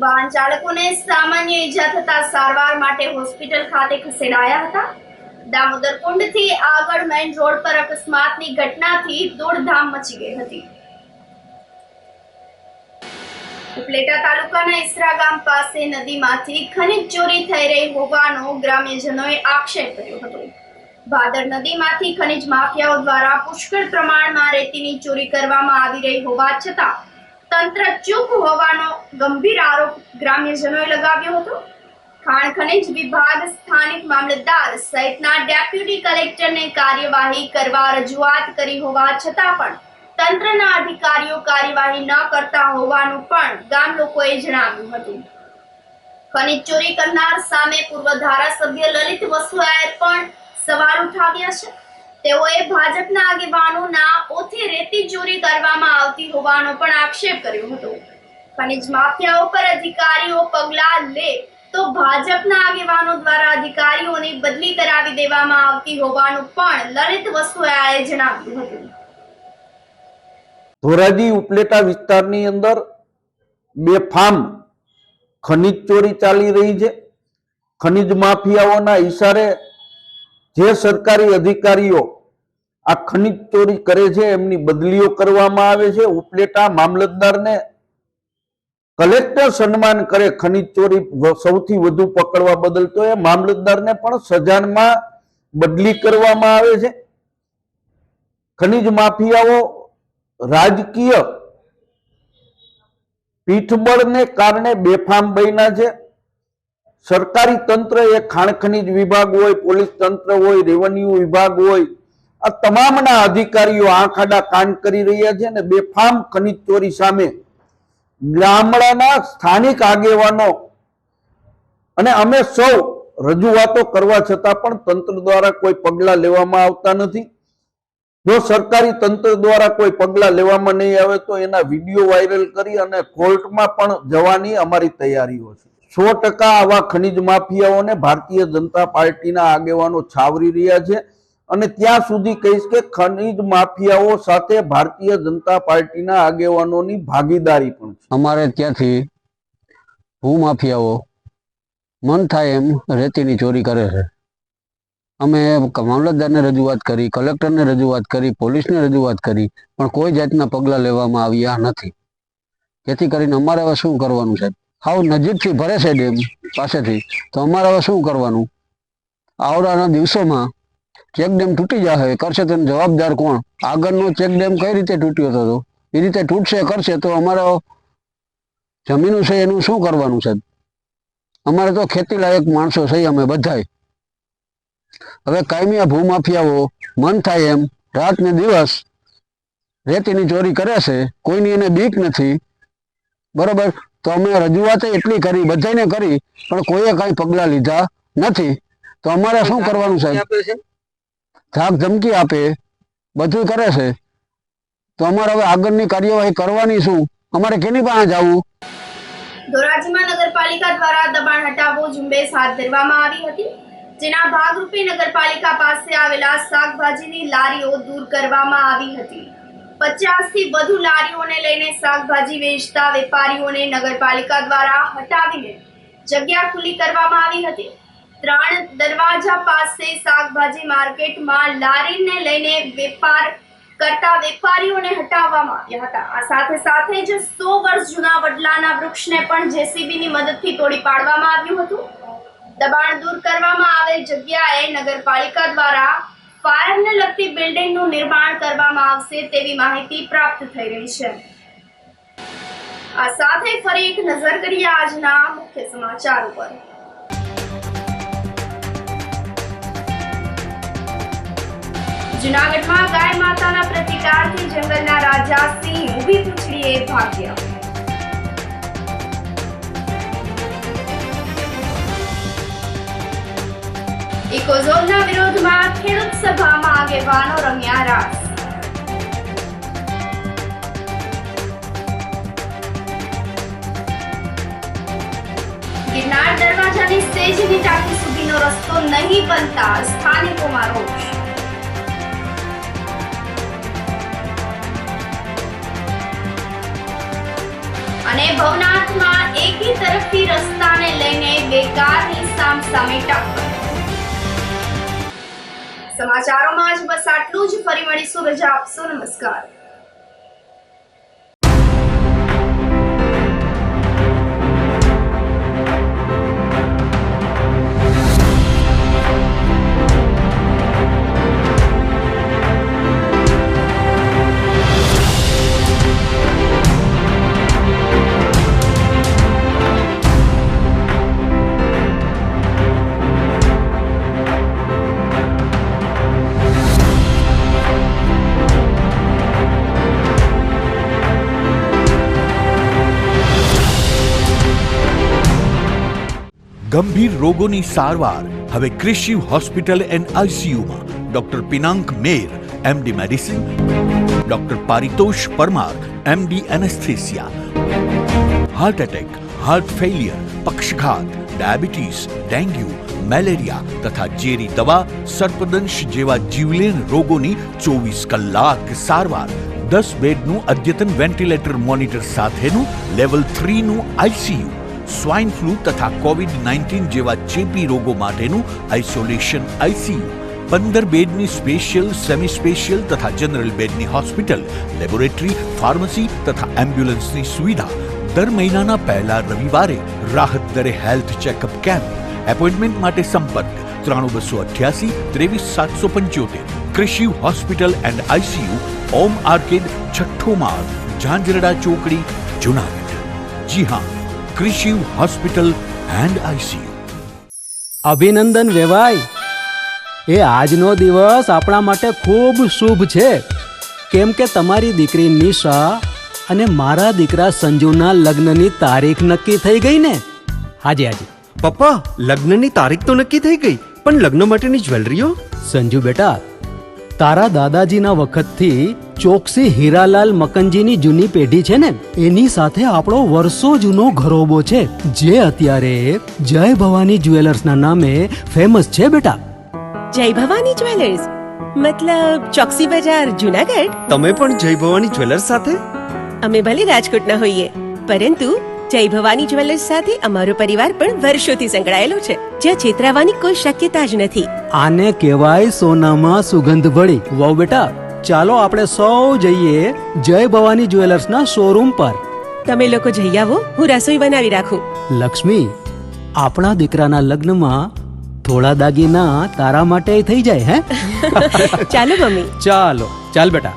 [SPEAKER 7] વાહન ચાલકોને સામાન્ય ઈજા થતા સારવાર માટે હોસ્પિટલ ખાતે ખસેડાયા હતા. દામોદર કુંડથી આગળ મેઇન રોડ પર અકસ્માતની ઘટનાથી દોડધામ મચી ગઈ હતી. ઉપલેટા તાલુકાના ઈસરા ગામ પાસે નદીમાંથી ખનીજ ચોરી થઈ રહી હોવાનો ગ્રામ્યજનોએ આક્ષેપ કર્યો હતો. ભાદર નદીમાંથી ખનીજ માફિયાઓ દ્વારા પુષ્કળ પ્રમાણમાં રેતીની ચોરી કરવામાં આવી રહી હોવા છતાં તંત્ર ચૂપ હોવાનો ગંભીર આરોપ ગ્રામ્યજનોએ લગાવ્યો હતો. ખાણ ખનીજ વિભાગ, સ્થાનિક મામલતદાર સહિતના ડેપ્યુટી કલેક્ટરને કાર્યવાહી કરવા રજૂઆત કરી હોવા છતાં પણ તંત્રના અધિકારીઓ કાર્યવાહી ન કરતા હોવાનું પણ ગામ લોકોએ જણાવ્યું હતું. ખનીજ ચોરી કરનાર સામે પૂર્વ ધારાસભ્ય લલિત વસુઆએ પણ સવાલ ઉઠાવ્યા છે. તેઓએ ભાજપના આગેવાનોના ઓથે રેતી ચોરી કરવામાં આવતી હોવાનો પણ આક્ષેપ કર્યો હતો. ખનીજ માફિયાઓ પર અધિકારીઓ પગલાં લે તો ભાજપના આગેવાનો દ્વારા અધિકારીઓની બદલી કરાવી દેવામાં આવતી હોવાનું પણ લલિત વસુઆએ જણાવ્યું હતું.
[SPEAKER 11] ધોરાજી ઉપલેટા વિસ્તારની અંદર બેફામ ખનીજ ચોરી ચાલી રહી છે. ખનીજ માફિયાઓના ઈશારે જે સરકારી અધિકારીઓ આ ખનીજ ચોરી કરે છે એમની બદલીઓ કરવામાં આવે છે. ઉપલેટા મામલતદારને કલેક્ટર સન્માન કરે ખનીજ ચોરી સૌથી વધુ પકડવા બદલ, તો એ મામલતદારને પણ સજાનમાં બદલી કરવામાં આવે છે. ખનીજ માફિયાઓ રાજકીય પીઠબળને કારણે બેફામ બન્યા છે. સરકારી તંત્ર એ ખાણ ખનીજ વિભાગ હોય, પોલીસ તંત્ર હોય, રેવન્યુ વિભાગ હોય, આ તમામના અધિકારીઓ આંખ આડા કાન કરી રહ્યા છે. ને બેફામ ખનીજ ચોરી સામે ગામડાના સ્થાનિક આગેવાનો અને અમે સૌ રજૂઆતો કરવા છતાં પણ તંત્ર દ્વારા કોઈ પગલાં લેવામાં આવતા નથી. જો સરકારી તંત્ર દ્વારા કોઈ પગલાં લેવામાં નહીં આવે તો એના વિડીયો વાયરલ કરી અને કોર્ટમાં પણ જવાની અમારી તૈયારીઓ છે. 100% આવા ખનીજ માફિયાઓને ભારતીય જનતા પાર્ટીના આગેવાનો છાવરી રહ્યા છે. અને ત્યાં સુધી કહીશ કે ખનીજ માફિયાઓ સાથે ભારતીય જનતા પાર્ટીના આગેવાનોની ભાગીદારી પણ છે.
[SPEAKER 12] અમારે ત્યાંથી ભૂમાફિયાઓ મન થાય એમ રેતીની ચોરી કરે છે. અમે મામલતદારને રજૂઆત કરી, કલેક્ટરને રજૂઆત કરી, પોલીસને રજૂઆત કરી, પણ કોઈ જાતના પગલાં લેવામાં આવ્યા નથી. જેથી કરીને અમારે હવે શું કરવાનું સાહેબ? હાવ નજીકથી ભરે છે ડેમ પાસેથી, તો અમારે હવે શું કરવાનું? આવનારા દિવસોમાં ચેક ડેમ તૂટી જશે, કરશે તેનો જવાબદાર કોણ? આગળનો ચેક ડેમ કઈ રીતે તૂટ્યો હતો એ રીતે તૂટશે, કરશે તો અમારે જમીનું છે એનું શું કરવાનું સાહેબ? અમારે તો ખેતી લાયક માણસો છે અમે બધાય. હવે કાયમી આ ભૂમાફિયાઓ મન થાય એમ રાત ને દિવસ રેતીની ચોરી કરે છે, કોઈની એને બીક નથી. બરોબર, તો અમે રજૂઆત એટલી કરી, બધાને કરી, પણ કોઈએ કાંઈ પગલાં લીધા નથી. તો અમારે શું કરવાનું સાહેબ? ધાક ધમકી આપે, બધું કરે છે. તો અમારે હવે આગળની કાર્યવાહી કરવાની શું? અમારે કેની પાસે જવું?
[SPEAKER 7] ધોરાજીમાં નગરપાલિકા દ્વારા દબાણ હટાવો ઝુંબેશ હાથ ધરવામાં આવી હતી. જેના ભાગરૂપે નગરપાલિકા પાસે આવેલા શાકભાજીની લારીઓ દૂર કરવામાં આવી હતી. 50 થી વધુ લારીઓને લઈને શાકભાજી વેચતા વેપારીઓને નગરપાલિકા દ્વારા હટાવીને જગ્યા ખુલ્લી કરવામાં આવી હતી. 3 દરવાજા પાસે શાકભાજી માર્કેટમાં લારીને લઈને વેપાર કરતા વેપારીઓને હટાવવામાં આવ્યા હતા. આ સાથે સાથે જ 100 વર્ષ જૂના વડલાના વૃક્ષને પણ જેસીબીની મદદથી તોડી પાડવામાં આવ્યું હતું. દબાણ દૂર કરવામાં આવેલ જગ્યાએ નગરપાલિકા દ્વારા ફાયરને લગતી બિલ્ડિંગનું નિર્માણ કરવામાં આવશે તેવી માહિતી પ્રાપ્ત થઈ રહી છે. આ સાથે ફરી એક નજર કરીએ આજના મુખ્ય સમાચારો પર. જૂનાગઢમાં ગાય માતાના પ્રતિકારથી જંગલના રાજા સિંહ ઊભી પૂંછડીએ ભાગ્યા. ઇકોઝોનના વિરોધમાં ખેડૂત સભામાં આગેવાનો રમ્યા રાસ. ગિરનાર દરવાજાની સેજની ટાંકી સુધીનો રસ્તો નહીં બનતા સ્થાનિકોમાં રોષ. અને ભવનાથમાં એકી તરફથી રસ્તાને લઈને બે કારની સામસામે ટક્કર. સમાચારોમાં આજ બસ આટલું જ. ફરી મળીશું. રજા આપશો. નમસ્કાર.
[SPEAKER 1] ગંભીર રોગોની સારવાર હવે કૃષિ હોસ્પિટલ એન્ડ આઈસીયુમાં doctor Pinank Mer MD medicine, doctor Paritosh Parmar MD anaesthesia, heart attack, heart failure, પક્ષઘાત, ડાયાબિટીસ, ડેન્ગ્યુ, મેલેરિયા તથા ઝેરી દવા, સર્પદંશ જેવા જીવલેણ રોગોની 24 કલાક સારવાર. 10 બેડનું અદ્યતન વેન્ટિલેટર મોનિટર સાથેનું લેવલ 3નું આઈસીયુ, સ્વાઇન ફ્લૂ તથા કોવિડ-19 જેવા ચેપી રોગો માટેનું આઇસોલેશન આઈસીયુ, 15 બેડની સ્પેશિયલ, સેમી સ્પેશિયલ તથા જનરલ બેડની હોસ્પિટલ, લેબોરેટરી, ફાર્મસી તથા એમ્બ્યુલન્સની સુવિધા. દર મહિનાના પહેલા રવિવારે રાહત દરે હેલ્થ ચેકઅપ કેમ્પ. એપોઇન્ટમેન્ટ માટે સંપર્ક 9288 23775. કૃષિ hospital and ICU, Om arcade, છઠ્ઠો માળ, ઝાંઝરડા ચોકડી, જુનાગઢ. જી હા, કૃષિ હોસ્પિટલ એન્ડ આઈસીયુ.
[SPEAKER 3] અભિનંદન વેવાઈ, એ આજનો દિવસ આપણા માટે ખૂબ શુભ છે, કેમ કે તમારી દીકરી નિશા અને મારા દીકરા સંજુના લગ્નની તારીખ નક્કી થઈ ગઈ ને. હાજી હાજી
[SPEAKER 4] પપ્પા, લગ્નની તારીખ તો નક્કી થઈ ગઈ, પણ લગ્ન માટેની જ્વેલરીઓ?
[SPEAKER 3] સંજુ બેટા, તારા દાદાજીના વખતથી ચોકસી હીરાલાલ મકનજીની જૂની પેઢી છે ને, એની સાથે આપણો વર્ષો જૂનો ઘરોબો છે, જે અત્યારે જય ભવાની જ્વેલર્સના નામે ફેમસ છે બેટા.
[SPEAKER 5] જય ભવાની જ્વેલર્સ મતલબ ચોકસી બજાર, જુનાગઢ?
[SPEAKER 4] તમે પણ જય ભવાની જ્વેલર્સ સાથે?
[SPEAKER 5] અમે ભલે રાજકોટના હોઈએ, પરંતુ જય ભવાની જ્વેલર્સ સાથે અમારો પરિવાર પણ વર્ષોથી સંકળાયેલો છે, જ્યાં છેતરાવાની કોઈ શક્યતા જ નથી.
[SPEAKER 3] આને કહેવાય સોનામાં સુગંધ ભળી. વાવ બેટા, ચાલો આપણે સૌ જઈએ જય ભવાની જ્વેલર્સના શોરૂમ પર.
[SPEAKER 5] તમે લોકો જઈ આવો, હું રસોઈ બનાવી રાખું.
[SPEAKER 3] લક્ષ્મી, આપણા દીકરાના લગ્નમાં થોડા દાગીના તારા માટે થઈ જાય. હે
[SPEAKER 5] ચાલો મમ્મી.
[SPEAKER 3] ચાલો ચાલ બેટા.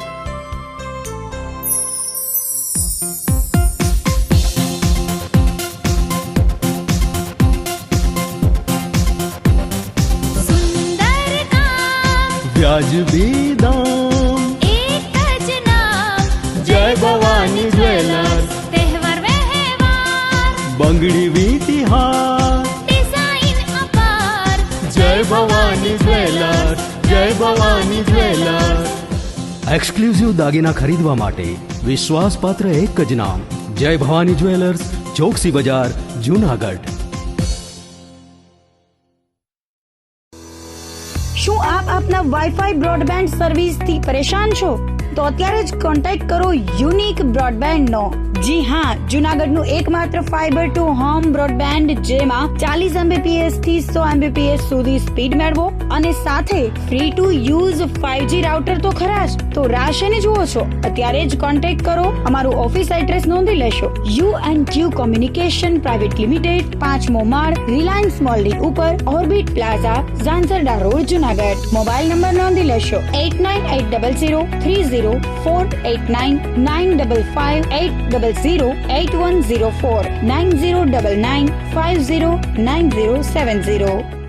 [SPEAKER 3] વ્યાજબી દામ,
[SPEAKER 6] એક જ નામ,
[SPEAKER 3] જય ભવાની જ્વેલર્સ.
[SPEAKER 6] તહેવાર વ્યવહાર,
[SPEAKER 3] બંગડી વીટી હાર,
[SPEAKER 6] ડિઝાઇન અપાર,
[SPEAKER 3] જય ભવાની જ્વેલર્સ, જય ભવાની જ્વેલર્સ. એક્સક્લુઝિવ દાગીના ખરીદવા માટે વિશ્વાસપાત્ર એક જ નામ, જય ભવાની જ્વેલર્સ, ચોકસી બજાર, જુનાગઢ.
[SPEAKER 2] શું આપ આપના વાઈફાઈ બ્રોડબેન્ડ સર્વિસથી પરેશાન છો? તો અત્યારે જ કોન્ટેક્ટ કરો યુનિક બ્રોડબેન્ડ નો. જી હા, જુનાગઢનું એકમાત્ર ફાઈબર ટુ હોમ બ્રોડબેન્ડ, જેમાં 40 Mbps થી 100 Mbps સુધી સ્પીડ મેળવો અને સાથે free to use 5G router તો ખરા જ. તો રાહ શેને જુઓ છો? અત્યારે જ કોન્ટેક્ટ કરો. અમારું ઓફિસ એડ્રેસ નોંધી લેશો. U&Q કોમ્યુનિકેશન પ્રાઇવેટ લિમિટેડ, 5મો માળ, રિલાયન્સ મોલની ઉપર, orbit plaza, Zanzarda road, Junagadh. Mobile number નોંધી લેશો 8980030489 95580808104 9099509070.